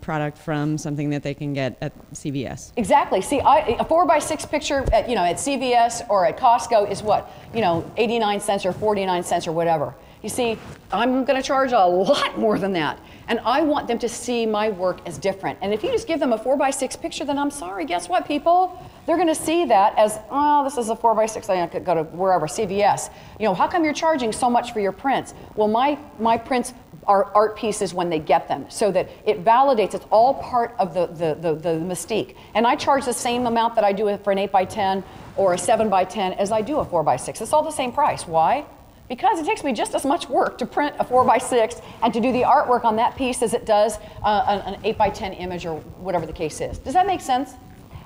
product from something that they can get at CVS. Exactly. See, a 4x6 picture at CVS or at Costco is what? 89 cents or 49 cents or whatever. You see, I'm going to charge a lot more than that. And I want them to see my work as different. And if you just give them a 4x6 picture, then I'm sorry, guess what, people? They're going to see that as, oh, this is a 4x6, I could go to wherever, CVS. How come you're charging so much for your prints? Well, my prints are art pieces when they get them, so that it validates, it's all part of the mystique. And I charge the same amount that I do for an 8x10 or a 7x10 as I do a 4x6. It's all the same price. Why? Because it takes me just as much work to print a 4x6 and to do the artwork on that piece as it does an 8x10 image or whatever the case is. Does that make sense?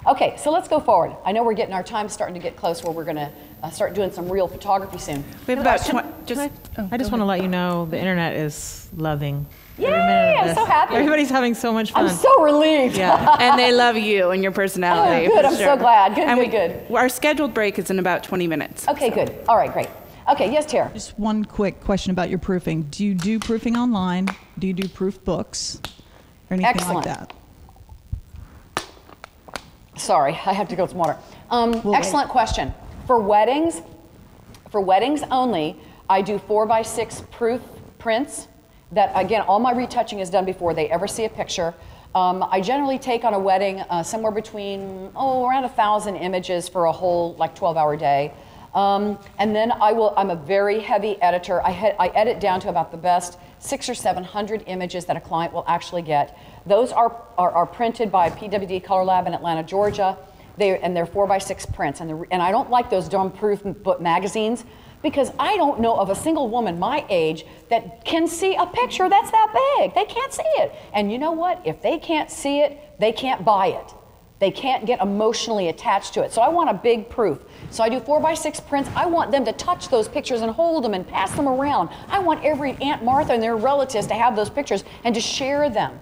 Okay, so let's go forward. I know we're getting our time starting to get close where we're going to start doing some real photography soon. We have about I just want to let you know the internet is loving. Yay, I'm so happy. Everybody's having so much fun. I'm so relieved. Yeah, and they love you and your personality. Oh, good, I'm sure. so glad. Good, and good. Our scheduled break is in about 20 minutes. Okay, good. All right, great. Okay, yes, Tara. Just one quick question about your proofing. Do you do proofing online? Do you do proof books or anything Excellent. like that? Sorry, I have to go get some water. Excellent question. For weddings only, I do 4x6 proof prints that, again, all my retouching is done before they ever see a picture. I generally take on a wedding somewhere between, around 1,000 images for a whole, 12-hour day. And then I'm a very heavy editor. I edit down to about the best 600 or 700 images that a client will actually get. Those are printed by PWD Color Lab in Atlanta, Georgia. They're 4x6 prints. And I don't like those dumb proof book magazines because I don't know of a single woman my age that can see a picture that's that big. They can't see it. And you know what? If they can't see it, they can't buy it. They can't get emotionally attached to it. So I want a big proof. So I do 4x6 prints. I want them to touch those pictures and hold them and pass them around. I want every Aunt Martha and their relatives to have those pictures and to share them.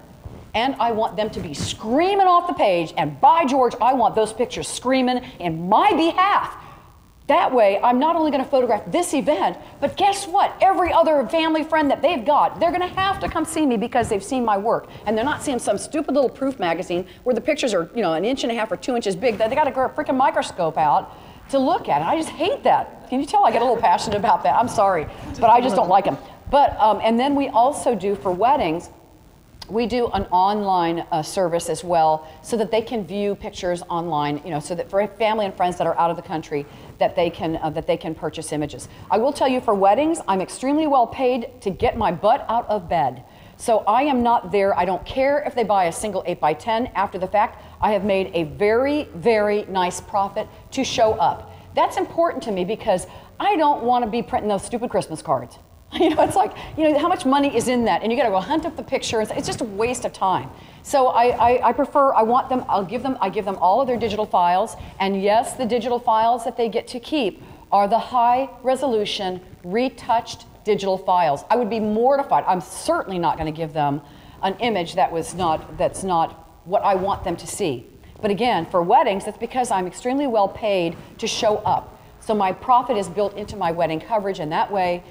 And I want them to be screaming off the page, and by George, I want those pictures screaming in my behalf. That way, I'm not only going to photograph this event, but guess what? Every other family friend that they've got, they're going to have to come see me because they've seen my work. And they're not seeing some stupid little proof magazine where the pictures are, 1.5 inches or 2 inches big. They got to get a freaking microscope out to look at it. I just hate that. Can you tell I get a little passionate about that? I'm sorry, but I just don't like them. But, and then we also do for weddings, we do an online service as well so that they can view pictures online, so that for family and friends that are out of the country, that they can purchase images. I will tell you, for weddings, I'm extremely well paid to get my butt out of bed. So I am not there. I don't care if they buy a single 8x10 after the fact. I have made a very, very nice profit to show up. That's important to me because I don't want to be printing those stupid Christmas cards. It's like, how much money is in that? And you got to go hunt up the pictures. It's just a waste of time. So I prefer, I give them all of their digital files. And yes, the digital files that they get to keep are the high resolution, retouched digital files. I would be mortified. I'm certainly not going to give them an image that's not what I want them to see. But again, for weddings, that's because I'm extremely well paid to show up. So my profit is built into my wedding coverage, and that way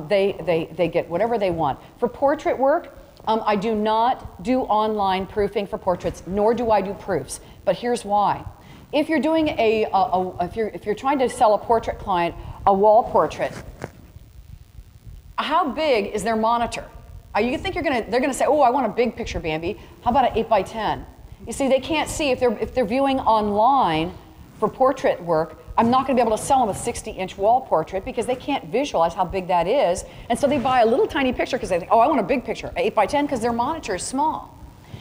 they get whatever they want. For portrait work, I do not do online proofing for portraits, nor do I do proofs. But here's why. If you're doing if you're trying to sell a portrait client a wall portrait, how big is their monitor? You think they're gonna say, oh, I want a big picture, Bambi. How about an 8x10? You see, they can't see if they're viewing online for portrait work. I'm not going to be able to sell them a 60-inch wall portrait because they can't visualize how big that is. And so they buy a little tiny picture because they think, oh, I want a big picture, 8x10, because their monitor is small.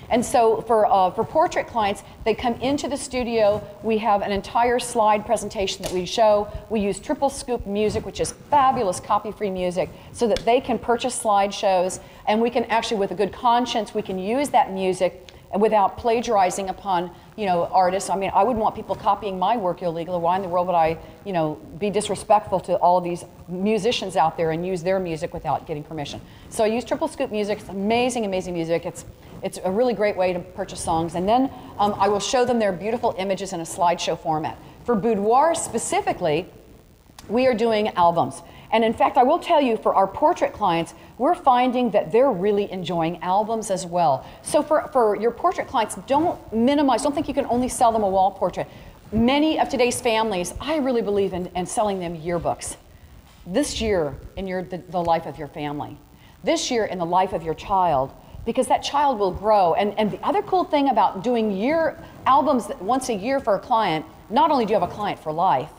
And so for portrait clients, they come into the studio. We have an entire slide presentation that we show. We use Triple Scoop music, which is fabulous copy-free music, so that they can purchase slideshows. And we can actually, with a good conscience, we can use that music and without plagiarizing upon, artists. I mean, I wouldn't want people copying my work illegally. Why in the world would I, be disrespectful to all of these musicians out there and use their music without getting permission? So I use Triple Scoop music. It's amazing, amazing music. It's a really great way to purchase songs. And then I will show them their beautiful images in a slideshow format. For boudoir specifically, we are doing albums. And in fact, I will tell you, for our portrait clients, we're finding that they're really enjoying albums as well. So for your portrait clients, don't think you can only sell them a wall portrait. Many of today's families, I really believe in selling them yearbooks. This year in the life of your family. This year in the life of your child, because that child will grow. And the other cool thing about doing albums once a year for a client, not only do you have a client for life,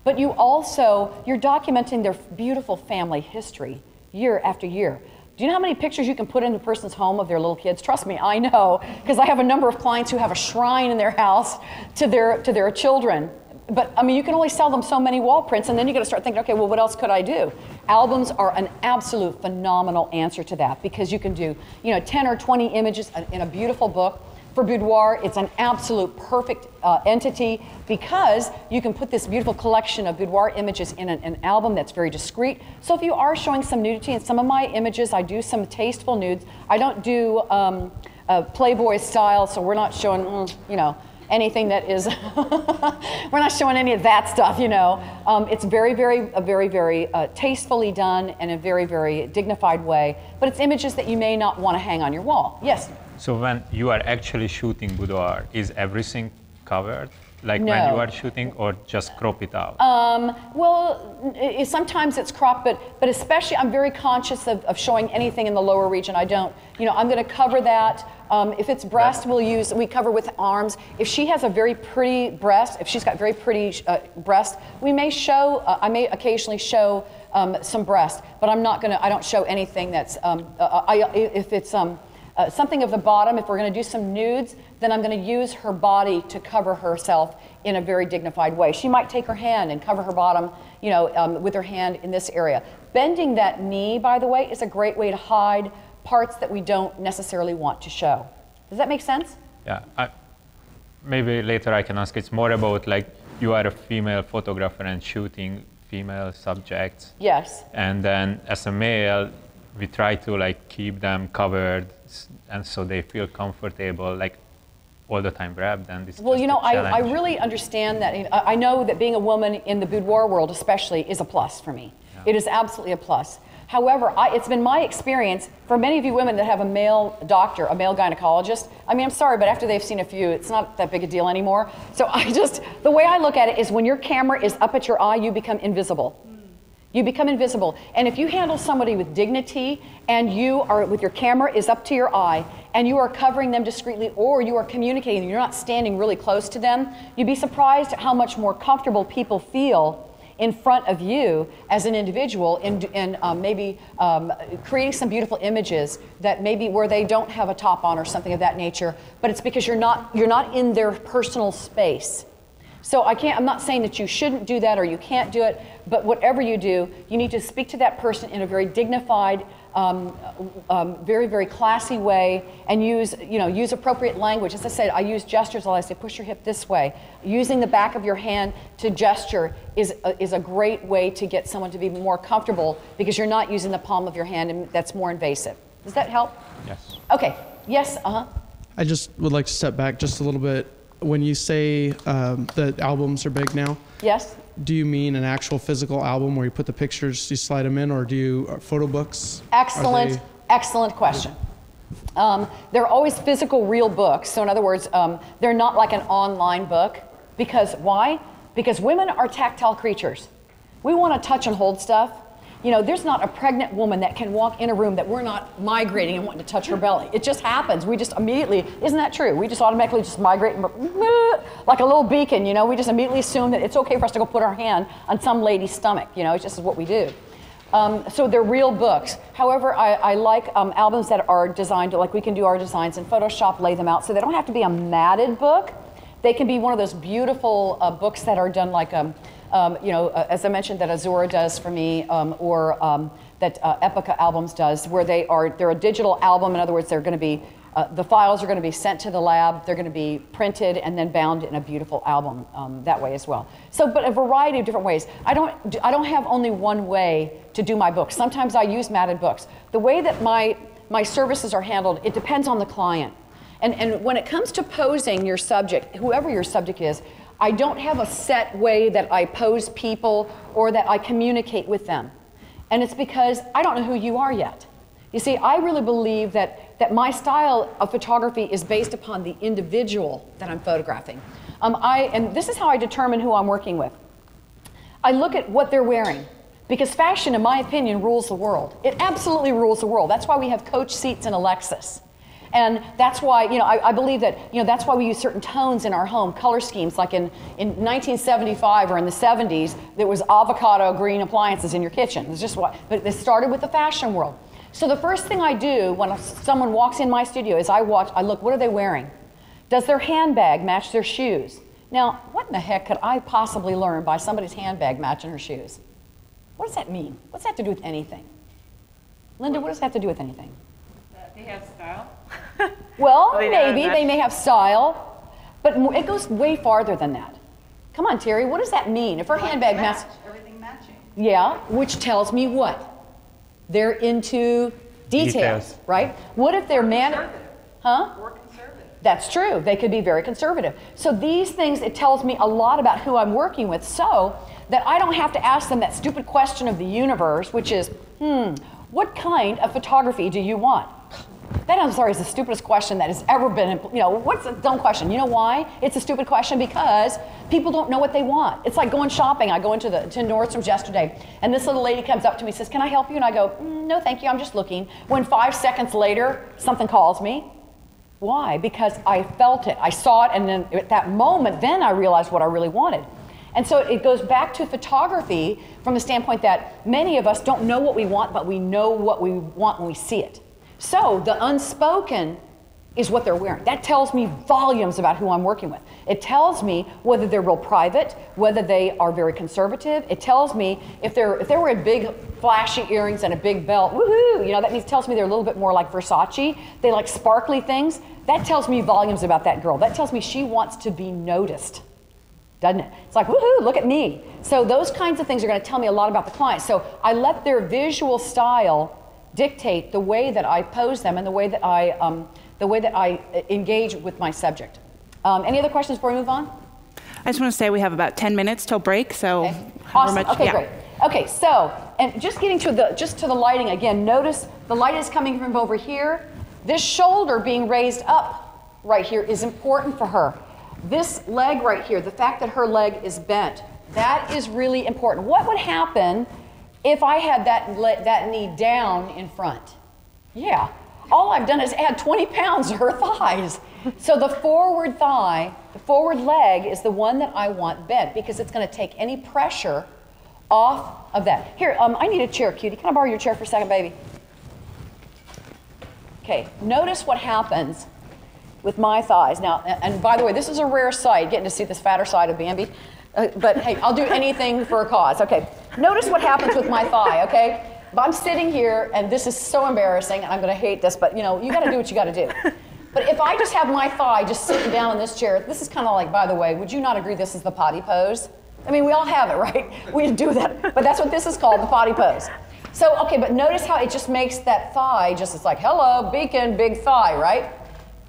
but you're documenting their beautiful family history year after year. Do you know how many pictures you can put in a person's home of their little kids? Trust me, I know, because I have a number of clients who have a shrine in their house to their children. But I mean, you can only sell them so many wall prints, and then you got to start thinking, okay, well, what else could I do? Albums are an absolute phenomenal answer to that, because you can do 10 or 20 images in a beautiful book. For boudoir, it's an absolute perfect entity, because you can put this beautiful collection of boudoir images in an album that's very discreet. So if you are showing some nudity in some of my images, I do some tasteful nudes. I don't do Playboy style, so we're not showing, anything that is, we're not showing any of that stuff, It's very, very tastefully done in a very, very dignified way, but it's images that you may not want to hang on your wall. Yes? So when you are actually shooting boudoir, is everything covered? Like No. when you are shooting, or just crop it out? Sometimes it's cropped, but especially I'm very conscious of showing anything in the lower region. I don't, I'm going to cover that. If it's breast, we cover with arms. If she has a very pretty breast, if she's got very pretty breast, we may show, I may occasionally show some breast, but I don't show anything that's, if it's something of the bottom, if we're going to do some nudes, then I'm going to use her body to cover herself in a very dignified way. She might take her hand and cover her bottom, with her hand in this area. Bending that knee, by the way, is a great way to hide parts that we don't necessarily want to show. Does that make sense? Yeah. Maybe later I can ask. It's more about, like, you are a female photographer and shooting female subjects. Yes. And then as a male, we try to keep them covered, and so they feel comfortable, all the time wrapped. And it's well, just a I challenge. really understand that. I know that being a woman in the boudoir world especially is a plus for me. Yeah. It is absolutely a plus. However, it's been my experience, for many of you women that have a male doctor, a male gynecologist, I mean, I'm sorry, but after they've seen a few, it's not that big a deal anymore. So the way I look at it is, when your camera is up at your eye, you become invisible. You become invisible. And if you handle somebody with dignity, and with your camera is up to your eye, and you are covering them discreetly, or you are communicating, you're not standing really close to them, you'd be surprised at how much more comfortable people feel in front of you as an individual, and maybe creating some beautiful images that maybe where they don't have a top on or something of that nature, but it's because you're not in their personal space. So I'm not saying that you shouldn't do that or you can't do it, but whatever you do, you need to speak to that person in a very dignified, very, very classy way, and use appropriate language. As I said, I use gestures. I say, push your hip this way. Using the back of your hand to gesture is a great way to get someone to be more comfortable, because you're not using the palm of your hand, and that's more invasive. Does that help? Yes. Okay. Yes. I just would like to step back just a little bit. when you say the albums are big now, Yes? do you mean an actual physical album where you put the pictures, you slide them in, or do you photo books? Excellent, excellent question. They're always physical, real books. So in other words, they're not like an online book. Because why? Because women are tactile creatures. We want to touch and hold stuff. You know, there's not a pregnant woman that can walk in a room that we're not migrating and wanting to touch her belly. It just happens. We just immediately, isn't that true? We just automatically just migrate and like a little beacon, you know, we just immediately assume that it's okay for us to go put our hand on some lady's stomach, you know, it's just what we do. So they're real books. However, I like albums that are designed, like we can do our designs in Photoshop, lay them out, so they don't have to be a matted book. They can be one of those beautiful books that are done like, you know, as I mentioned, that Azura does for me, or that Epica Albums does, where they're a digital album. In other words, they're going to be, the files are going to be sent to the lab, they're going to be printed and then bound in a beautiful album that way as well. So, but a variety of different ways. I don't have only one way to do my books. Sometimes I use matted books. The way that my services are handled, it depends on the client. And when it comes to posing your subject, whoever your subject is, I don't have a set way that I pose people or that I communicate with them. And it's because I don't know who you are yet. You see, I really believe that my style of photography is based upon the individual that I'm photographing. And this is how I determine who I'm working with. I look at what they're wearing, because fashion, in my opinion, rules the world. It absolutely rules the world. That's why we have coach seats in a Lexus. And that's why, you know, I believe that, you know, that's why we use certain tones in our home, color schemes. Like in 1975 or in the 70s, there was avocado green appliances in your kitchen. It's just what, but it started with the fashion world. So the first thing I do when someone walks in my studio is I look, what are they wearing? Does their handbag match their shoes? Now, what in the heck could I possibly learn by somebody's handbag matching her shoes? What does that mean? What's that have to do with anything? Linda, what does that have to do with anything? They have style. Well, maybe they may have style, but it goes way farther than that. Come on, Terry, what does that mean? If her handbag matches, everything matching. Yeah, which tells me what? They're into details, right? What if they're huh? Or conservative. That's true. They could be very conservative. So these things, it tells me a lot about who I'm working with, so that I don't have to ask them that stupid question of the universe, which is, what kind of photography do you want? That, I'm sorry, is the stupidest question that has ever been, you know, what's a dumb question? You know why? It's a stupid question because people don't know what they want. It's like going shopping. I go to Nordstrom's yesterday, and this little lady comes up to me and says, can I help you? And I go, no, thank you, I'm just looking. When 5 seconds later, something calls me. Why? Because I felt it. I saw it, and then at that moment, then I realized what I really wanted. And so it goes back to photography from the standpoint that many of us don't know what we want, but we know what we want when we see it. So the unspoken is what they're wearing. That tells me volumes about who I'm working with. It tells me whether they're real private, whether they are very conservative. It tells me if they're wearing big flashy earrings and a big belt, woohoo, you know, that tells me they're a little bit more like Versace. They like sparkly things. That tells me volumes about that girl. That tells me she wants to be noticed, doesn't it? It's like, woohoo, look at me. So those kinds of things are going to tell me a lot about the client. So I let their visual style dictate the way that I pose them and the way that I engage with my subject. Any other questions before we move on? I just want to say we have about 10 minutes till break, so okay. Awesome. Okay, great. Okay, so and just getting to the lighting again. Notice the light is coming from over here. This shoulder being raised up right here is important for her. This leg right here, the fact that her leg is bent, that is really important. What would happen if I had that knee down in front? Yeah, all I've done is add 20 pounds to her thighs. So the forward thigh, the forward leg is the one that I want bent because it's going to take any pressure off of that. Here, I need a chair, cutie. Can I borrow your chair for a second, baby? Okay, notice what happens with my thighs. Now, and by the way, this is a rare sight, getting to see this fatter side of Bambi. But hey, I'll do anything for a cause. Okay, notice what happens with my thigh, okay? I'm sitting here, and this is so embarrassing, and I'm going to hate this, but you know, you got to do what you got to do. But if I just have my thigh just sitting down in this chair, this is kind of like, by the way, would you not agree this is the potty pose? I mean, we all have it, right? We do that, but that's what this is called, the potty pose. So, okay, but notice how it just makes that thigh just, it's like, hello, beacon, big thigh, right?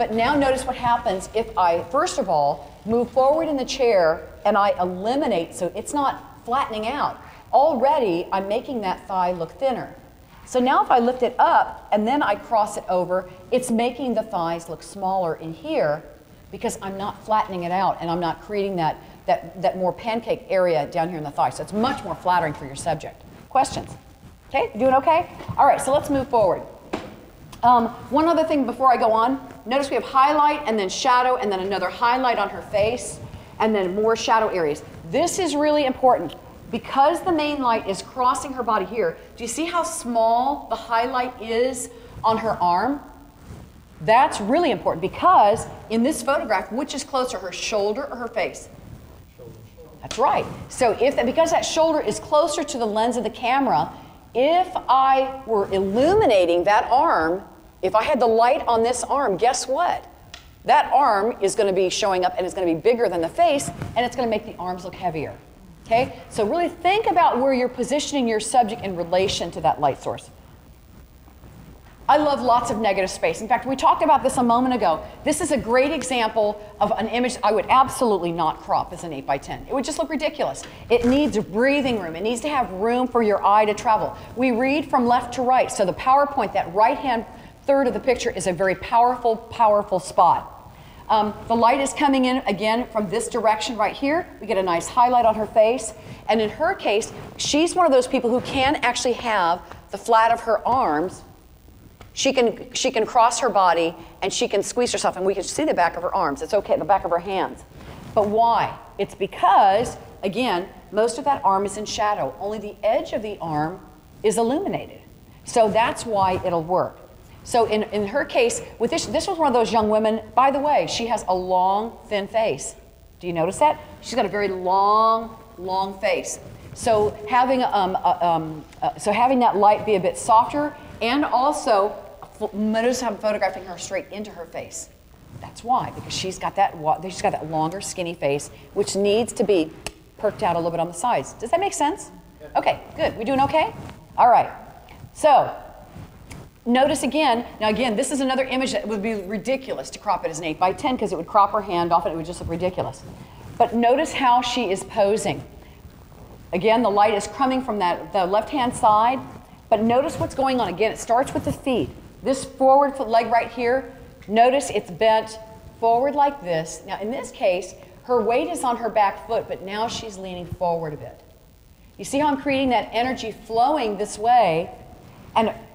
But now notice what happens if I, first of all, move forward in the chair and I eliminate, so it's not flattening out. Already, I'm making that thigh look thinner. So now if I lift it up and then I cross it over, it's making the thighs look smaller in here because I'm not flattening it out and I'm not creating that more pancake area down here in the thigh. So it's much more flattering for your subject. Questions? Okay, you doing okay? All right, so let's move forward. One other thing before I go on, notice we have highlight and then shadow and then another highlight on her face and then more shadow areas. This is really important. Because the main light is crossing her body here, do you see how small the highlight is on her arm? That's really important because in this photograph, which is closer, her shoulder or her face? Shoulder. That's right. So because that shoulder is closer to the lens of the camera, if I were illuminating that arm, if I had the light on this arm, guess what? That arm is going to be showing up and it's going to be bigger than the face and it's going to make the arms look heavier. Okay? So really think about where you're positioning your subject in relation to that light source. I love lots of negative space. In fact, we talked about this a moment ago. This is a great example of an image I would absolutely not crop as an 8x10. It would just look ridiculous. It needs breathing room. It needs to have room for your eye to travel. We read from left to right. So the PowerPoint, that right-hand third of the picture, is a very powerful, powerful spot. The light is coming in, again, from this direction right here. We get a nice highlight on her face. And in her case, she's one of those people who can actually have the flat of her arms. She can cross her body, and she can squeeze herself, and we can see the back of her arms. It's okay, the back of her hands. But why? It's because, again, most of that arm is in shadow. Only the edge of the arm is illuminated. So that's why it'll work. So in her case, with this was one of those young women. By the way, she has a long, thin face. Do you notice that? She's got a very long, long face. So having that light be a bit softer, and also notice I'm photographing her straight into her face. That's why, because she's got that longer, skinny face, which needs to be perked out a little bit on the sides. Does that make sense? Okay, good. We doing okay? All right. So. Notice again, now again, this is another image that would be ridiculous to crop it as an 8x10 because it would crop her hand off and it would just look ridiculous. But notice how she is posing. Again, the light is coming from the left-hand side, but notice what's going on. Again, it starts with the feet. This forward foot leg right here, notice it's bent forward like this. Now in this case, her weight is on her back foot, but now she's leaning forward a bit. You see how I'm creating that energy flowing this way?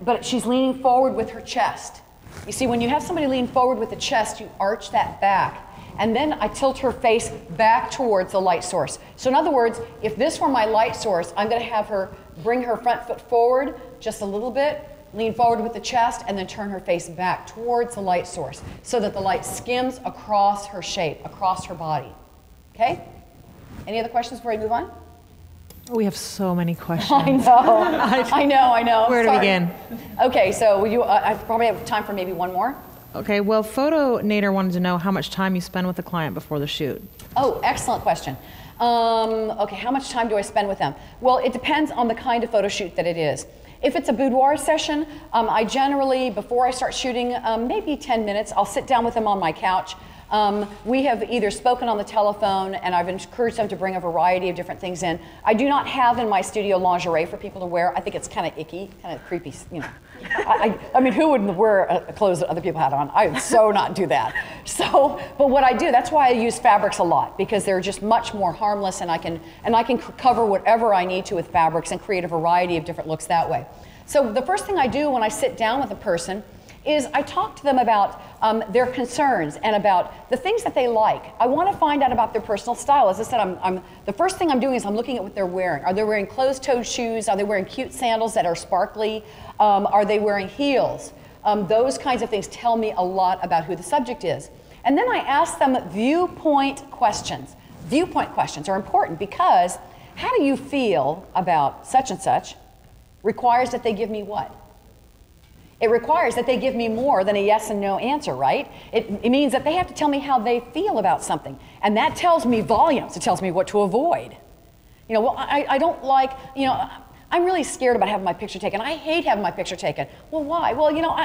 But she's leaning forward with her chest. You see, when you have somebody lean forward with the chest, you arch that back. And then I tilt her face back towards the light source. So in other words, if this were my light source, I'm going to have her bring her front foot forward just a little bit, lean forward with the chest, and then turn her face back towards the light source so that the light skims across her shape, across her body. Okay? Any other questions before we move on? We have so many questions. I know. I know. Where to begin? Okay, so I probably have time for maybe one more. Okay, well, Photonator wanted to know how much time you spend with the client before the shoot. Oh, excellent question. Okay, how much time do I spend with them? Well, it depends on the kind of photo shoot that it is. If it's a boudoir session, I generally, before I start shooting, maybe 10 minutes, I'll sit down with them on my couch. We have either spoken on the telephone, and I've encouraged them to bring a variety of different things in. I do not have in my studio lingerie for people to wear. I think it's kind of icky, kind of creepy, you know. I mean, who wouldn't wear clothes that other people had on? I would so not do that. So, but what I do, that's why I use fabrics a lot, because they're just much more harmless, and I can cover whatever I need to with fabrics and create a variety of different looks that way. So the first thing I do when I sit down with a person is I talk to them about their concerns and about the things that they like. I want to find out about their personal style. As I said, the first thing I'm doing is I'm looking at what they're wearing. Are they wearing closed-toed shoes? Are they wearing cute sandals that are sparkly? Are they wearing heels? Those kinds of things tell me a lot about who the subject is. And then I ask them viewpoint questions. Viewpoint questions are important because how do you feel about such and such requires that they give me what? It requires that they give me more than a yes and no answer, right? It means that they have to tell me how they feel about something. And that tells me volumes. It tells me what to avoid. You know, well, I don't like, you know, I'm really scared about having my picture taken. I hate having my picture taken. Well, why? Well, you know,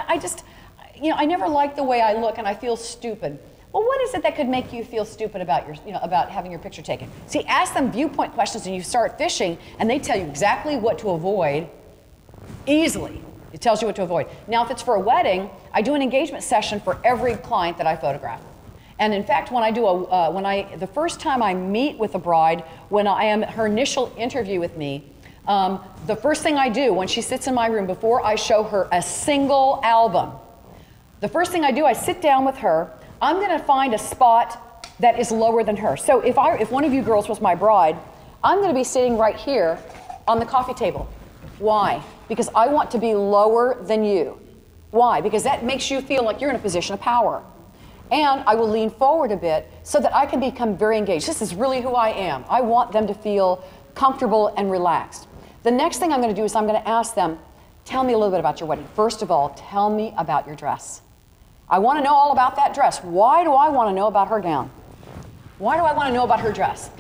I never like the way I look and I feel stupid. Well, what is it that could make you feel stupid about about having your picture taken? See, ask them viewpoint questions and you start fishing and they tell you exactly what to avoid easily. It tells you what to avoid. Now, if it's for a wedding, I do an engagement session for every client that I photograph. And in fact, when I do the first time I meet with a bride, when I am her initial interview with me, the first thing I do when she sits in my room before I show her a single album, the first thing I do, I sit down with her. I'm going to find a spot that is lower than her. So if one of you girls was my bride, I'm going to be sitting right here on the coffee table. Why? Because I want to be lower than you. Why? Because that makes you feel like you're in a position of power. And I will lean forward a bit so that I can become very engaged. This is really who I am. I want them to feel comfortable and relaxed. The next thing I'm going to do is I'm going to ask them, tell me a little bit about your wedding. First of all, tell me about your dress. I want to know all about that dress. Why do I want to know about her gown? Why do I want to know about her dress?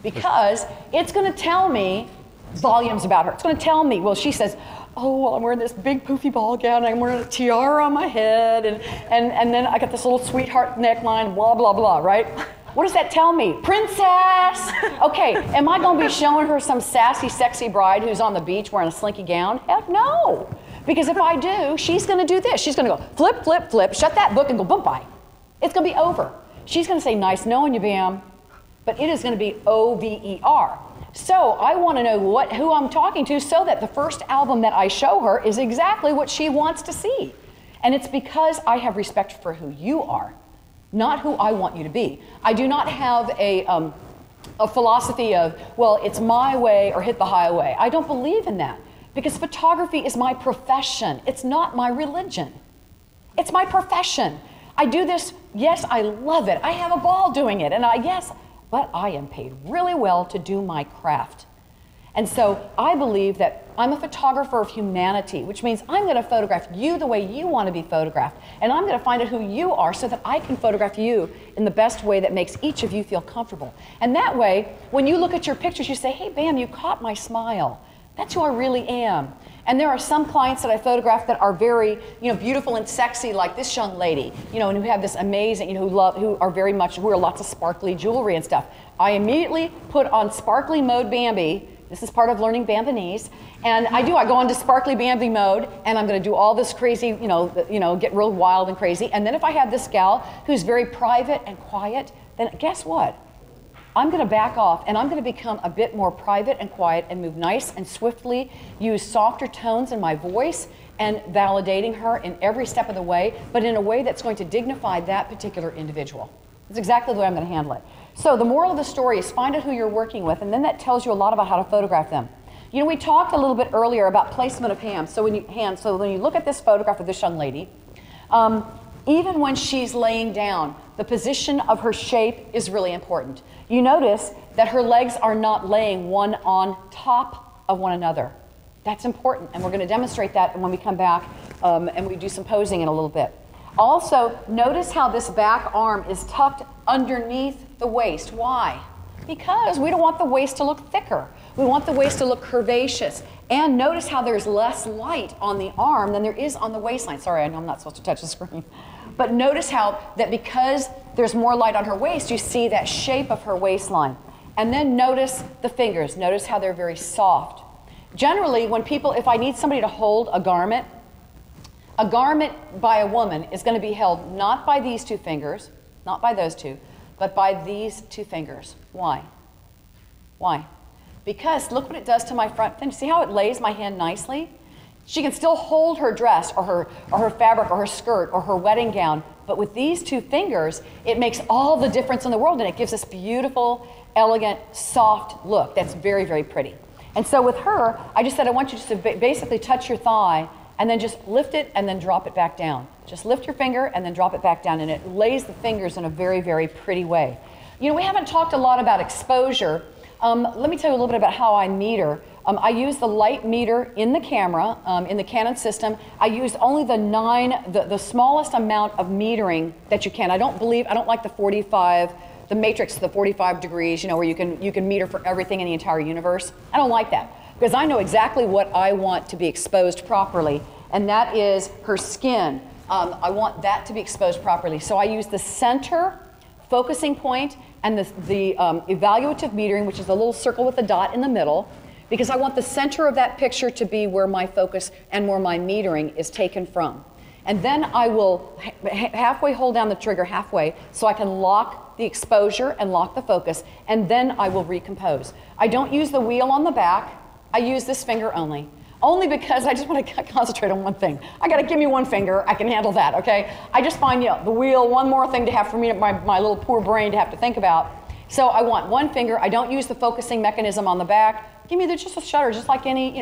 Because it's going to tell me volumes about her. It's going to tell me, well, she says, oh, well, I'm wearing this big poofy ball gown, and I'm wearing a tiara on my head, and then I got this little sweetheart neckline, blah, blah, blah, right? What does that tell me? Princess! Okay, am I going to be showing her some sassy, sexy bride who's on the beach wearing a slinky gown? Heck no! Because if I do, she's going to do this. She's going to go flip, flip, flip, shut that book and go boom, bye. It's going to be over. She's going to say, nice knowing you, Bam, but it is going to be O-V-E-R. So I want to know who I'm talking to so that the first album that I show her is exactly what she wants to see. And it's because I have respect for who you are, not who I want you to be. I do not have a philosophy of, well, it's my way or hit the highway. I don't believe in that because photography is my profession. It's not my religion. It's my profession. I do this, yes, I love it. I have a ball doing it, but I am paid really well to do my craft. And so I believe that I'm a photographer of humanity, which means I'm going to photograph you the way you want to be photographed. And I'm going to find out who you are so that I can photograph you in the best way that makes each of you feel comfortable. And that way, when you look at your pictures, you say, hey, Bam, you caught my smile. That's who I really am. And there are some clients that I photograph that are very, beautiful and sexy, like this young lady, and who have this amazing, who are very much, wear lots of sparkly jewelry and stuff. I immediately put on sparkly mode Bambi. This is part of learning Bambinese. And I go into sparkly Bambi mode, and I'm going to do all this crazy, get real wild and crazy. And then if I have this gal who's very private and quiet, then guess what? I'm going to back off and I'm going to become a bit more private and quiet and move nice and swiftly, use softer tones in my voice and validating her in every step of the way, but in a way that's going to dignify that particular individual. That's exactly the way I'm going to handle it. So the moral of the story is find out who you're working with, and then that tells you a lot about how to photograph them. We talked a little bit earlier about placement of hands. So when you look at this photograph of this young lady, even when she's laying down, the position of her shape is really important. You notice that her legs are not laying one on top of one another. That's important, and we're going to demonstrate that when we come back and we do some posing in a little bit. Also, notice how this back arm is tucked underneath the waist. Why? Because we don't want the waist to look thicker. We want the waist to look curvaceous. And notice how there's less light on the arm than there is on the waistline. Sorry, I know I'm not supposed to touch the screen. But notice how that because there's more light on her waist, you see that shape of her waistline. And then notice the fingers. Notice how they're very soft. Generally, if I need somebody to hold a garment by a woman is going to be held not by these two fingers, not by those two, but by these two fingers. Why? Why? Because look what it does to my front fin. See how it lays my hand nicely? She can still hold her dress or her fabric or her skirt or her wedding gown, but with these two fingers, it makes all the difference in the world, and it gives this beautiful, elegant, soft look that's very, very pretty. And so with her, I just said I want you just to basically touch your thigh and then just lift it and then drop it back down. Just lift your finger and then drop it back down, and it lays the fingers in a very, very pretty way. We haven't talked a lot about exposure. Let me tell you a little bit about how I meter. I use the light meter in the camera, in the Canon system. I use only the smallest amount of metering that you can. I don't like the 45, the matrix, the 45 degrees, where you can meter for everything in the entire universe. I don't like that because I know exactly what I want to be exposed properly, and that is her skin, I want that to be exposed properly. So I use the center focusing point and the evaluative metering, which is the little circle with the dot in the middle, because I want the center of that picture to be where my focus and where my metering is taken from. And then I will halfway hold down the trigger, halfway, so I can lock the exposure and lock the focus, and then I will recompose. I don't use the wheel on the back. I use this finger only. Only because I just want to concentrate on one thing. I got to give me one finger. I can handle that, okay? I just find, the wheel, one more thing to have for me, my little poor brain to have to think about. So I want one finger. I don't use the focusing mechanism on the back. Give me just a shutter, just like any,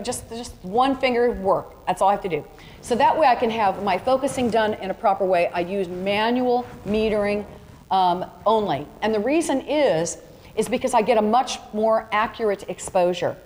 just one finger work. That's all I have to do. So that way I can have my focusing done in a proper way. I use manual metering only. And the reason is because I get a much more accurate exposure.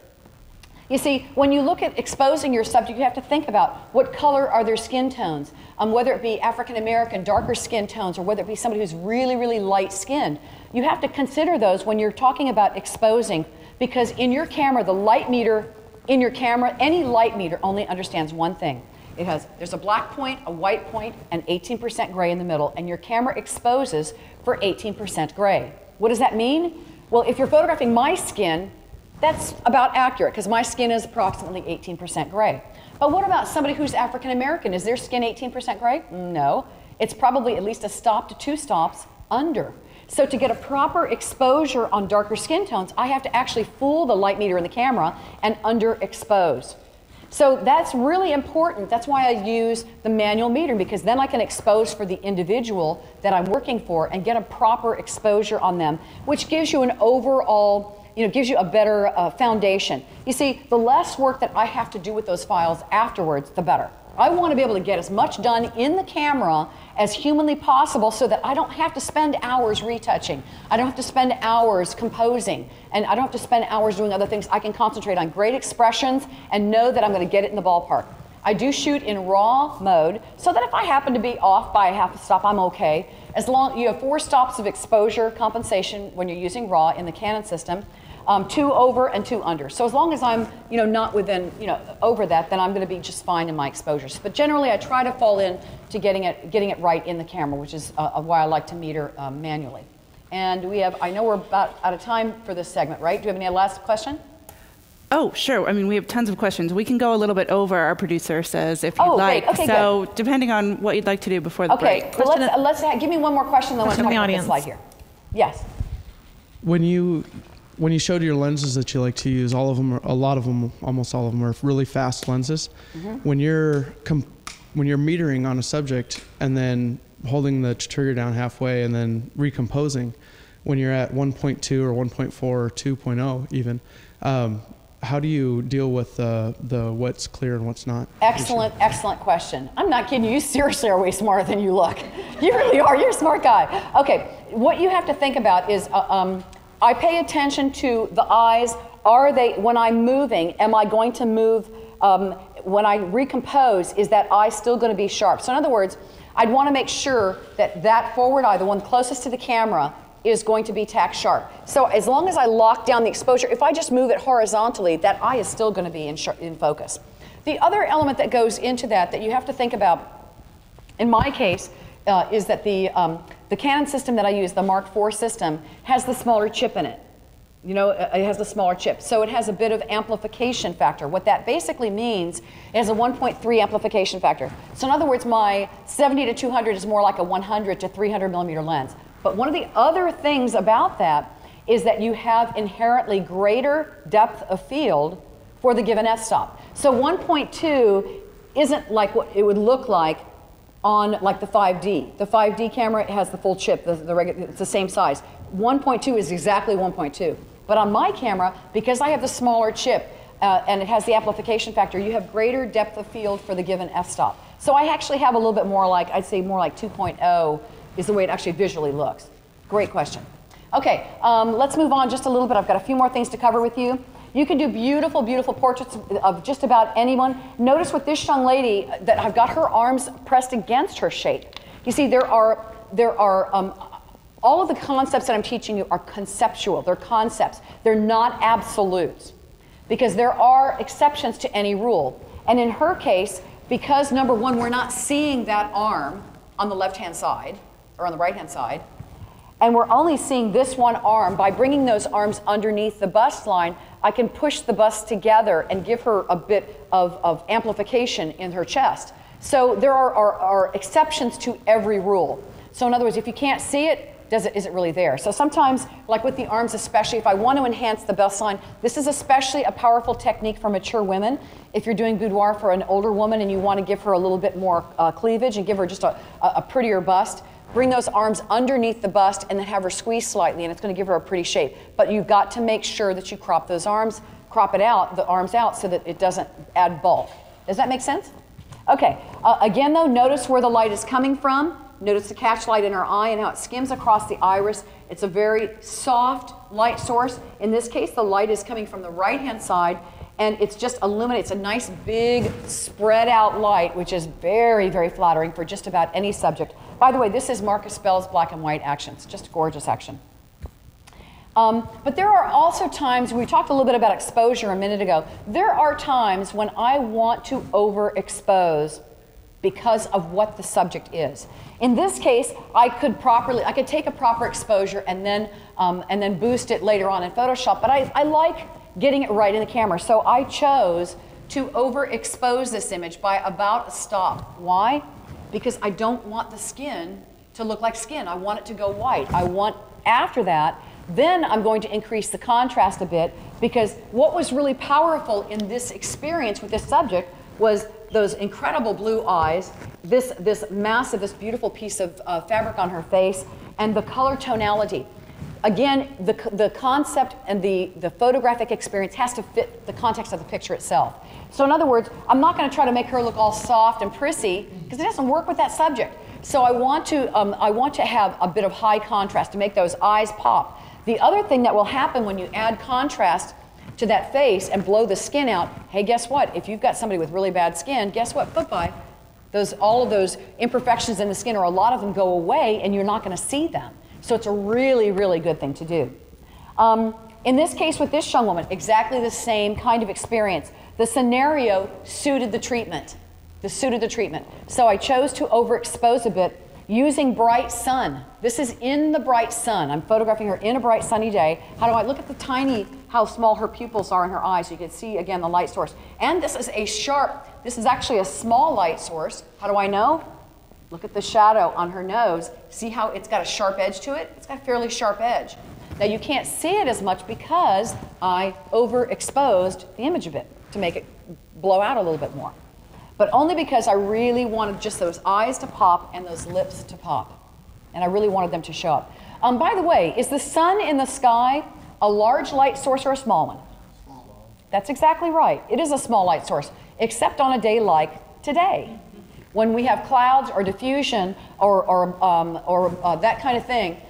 You see, when you look at exposing your subject, you have to think about what color are their skin tones, whether it be African American, darker skin tones, or whether it be somebody who's really, really light skinned. You have to consider those when you're talking about exposing, because in your camera, the light meter in your camera, any light meter only understands one thing. There's a black point, a white point, and 18% gray in the middle, and your camera exposes for 18% gray. What does that mean? Well, if you're photographing my skin, that's about accurate, because my skin is approximately 18% gray. But what about somebody who's African American? Is their skin 18% gray? No. It's probably at least a stop to 2 stops under. So to get a proper exposure on darker skin tones, I have to actually fool the light meter in the camera and underexpose. So that's really important. That's why I use the manual metering, because then I can expose for the individual that I'm working for and get a proper exposure on them, which gives you an overall, gives you a better foundation. You see, the less work that I have to do with those files afterwards, the better. I want to be able to get as much done in the camera as humanly possible so that I don't have to spend hours retouching. I don't have to spend hours composing, and I don't have to spend hours doing other things. I can concentrate on great expressions and know that I'm going to get it in the ballpark. I do shoot in RAW mode so that if I happen to be off by a half a stop, I'm okay. As long you have 4 stops of exposure compensation when you're using RAW in the Canon system. 2 over and 2 under. So as long as I'm, not within, over that, then I'm going to be just fine in my exposures. But generally, I try to fall in to getting it right in the camera, which is why I like to meter manually. And I know we're about out of time for this segment, right? Do you have any last question? Oh, sure. I mean, we have tons of questions. We can go a little bit over, our producer says, if you'd like. Great. Okay, so depending on what you'd like to do before the break. Okay, well, let's give me one more question, then we'll talk about this slide here. Yes. When you showed your lenses that you like to use, a lot of them, almost all of them are really fast lenses. Mm-hmm. When you're metering on a subject and then holding the trigger down halfway and then recomposing, when you're at 1.2 or 1.4 or 2.0 even, how do you deal with the what's clear and what's not? Excellent question. I'm not kidding you. You seriously are way smarter than you look. You really are. You're a smart guy. Okay, what you have to think about is I pay attention to the eyes. When I'm moving, am I going to move, when I recompose, is that eye still going to be sharp? So in other words, I'd want to make sure that forward eye, the one closest to the camera, is going to be tack sharp. So as long as I lock down the exposure, if I just move it horizontally, that eye is still going to be in focus. The other element that goes into that you have to think about, in my case, is that the Canon system that I use, the Mark IV system, has the smaller chip in it. It has the smaller chip. So it has a bit of amplification factor. What that basically means is a 1.3 amplification factor. So in other words, my 70 to 200 is more like a 100 to 300 millimeter lens. But one of the other things about that is that you have inherently greater depth of field for the given f-stop. So 1.2 isn't like what it would look like on like the 5D. The 5D camera has the full chip, it's the same size. 1.2 is exactly 1.2. But on my camera, because I have the smaller chip and it has the amplification factor, you have greater depth of field for the given f-stop. So I actually have a little bit more like, I'd say more like 2.0 is the way it actually visually looks. Great question. Okay, let's move on just a little bit. I've got a few more things to cover with you. You can do beautiful, beautiful portraits of just about anyone. Notice with this young lady that I've got her arms pressed against her shape. You see, there are all of the concepts that I'm teaching you are conceptual. They're concepts. They're not absolutes, because there are exceptions to any rule. And in her case, because number one, we're not seeing that arm on the left-hand side or on the right-hand side, and we're only seeing this one arm. By bringing those arms underneath the bust line, I can push the bust together and give her a bit of amplification in her chest. So there are exceptions to every rule. So in other words, if you can't see it, is it really there? So sometimes, like with the arms especially, if I want to enhance the bust line, this is especially a powerful technique for mature women. If you're doing boudoir for an older woman and you want to give her a little bit more cleavage and give her just a prettier bust, bring those arms underneath the bust and then have her squeeze slightly, and it's going to give her a pretty shape. But you've got to make sure that you crop those arms, crop it out, the arms out, so that it doesn't add bulk. Does that make sense? Okay, again though, notice where the light is coming from. Notice the catch light in her eye and how it skims across the iris. It's a very soft light source. In this case, the light is coming from the right-hand side, and it's just illuminates a nice big spread out light, which is very, very flattering for just about any subject. By the way, this is Marcus Bell's black and white action. It's just gorgeous action. But there are also times, we talked a little bit about exposure a minute ago, there are times when I want to overexpose because of what the subject is. In this case, I could take a proper exposure and then boost it later on in Photoshop, but I like getting it right in the camera. So I chose to overexpose this image by about a stop. Why? Because I don't want the skin to look like skin. I want it to go white. I want, after that, then I'm going to increase the contrast a bit, because what was really powerful in this experience with this subject was those incredible blue eyes, this massive, this beautiful piece of fabric on her face, and the color tonality. Again, the concept and the photographic experience has to fit the context of the picture itself. So in other words, I'm not going to try to make her look all soft and prissy, because it doesn't work with that subject. So I want to have a bit of high contrast to make those eyes pop. The other thing that will happen when you add contrast to that face and blow the skin out, hey, guess what? If you've got somebody with really bad skin, guess what? Bye-bye. All of those imperfections in the skin, or a lot of them, go away, and you're not going to see them. So it's a really, really good thing to do. In this case with this young woman, exactly the same kind of experience. The scenario suited the treatment. So I chose to overexpose a bit using bright sun. This is in the bright sun. I'm photographing her in a bright sunny day. How do I look at the tiny, how small her pupils are in her eyes? You can see again the light source. And this is actually a small light source. How do I know? Look at the shadow on her nose. See how it's got a sharp edge to it? It's got a fairly sharp edge. Now you can't see it as much because I overexposed the image a bit to make it blow out a little bit more. But only because I really wanted just those eyes to pop and those lips to pop. And I really wanted them to show up. By the way, is the sun in the sky a large light source or a small one? Small. That's exactly right. It is a small light source, except on a day like today. When we have clouds or diffusion or that kind of thing,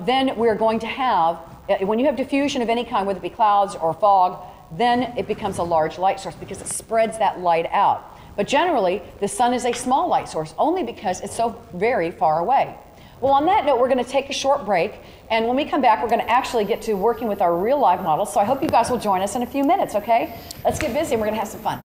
then we're going to have, when you have diffusion of any kind, whether it be clouds or fog, then it becomes a large light source because it spreads that light out. But generally, the sun is a small light source only because it's so very far away. Well, on that note, we're going to take a short break. And when we come back, we're going to actually get to working with our real live models. So I hope you guys will join us in a few minutes, okay? Let's get busy and we're going to have some fun.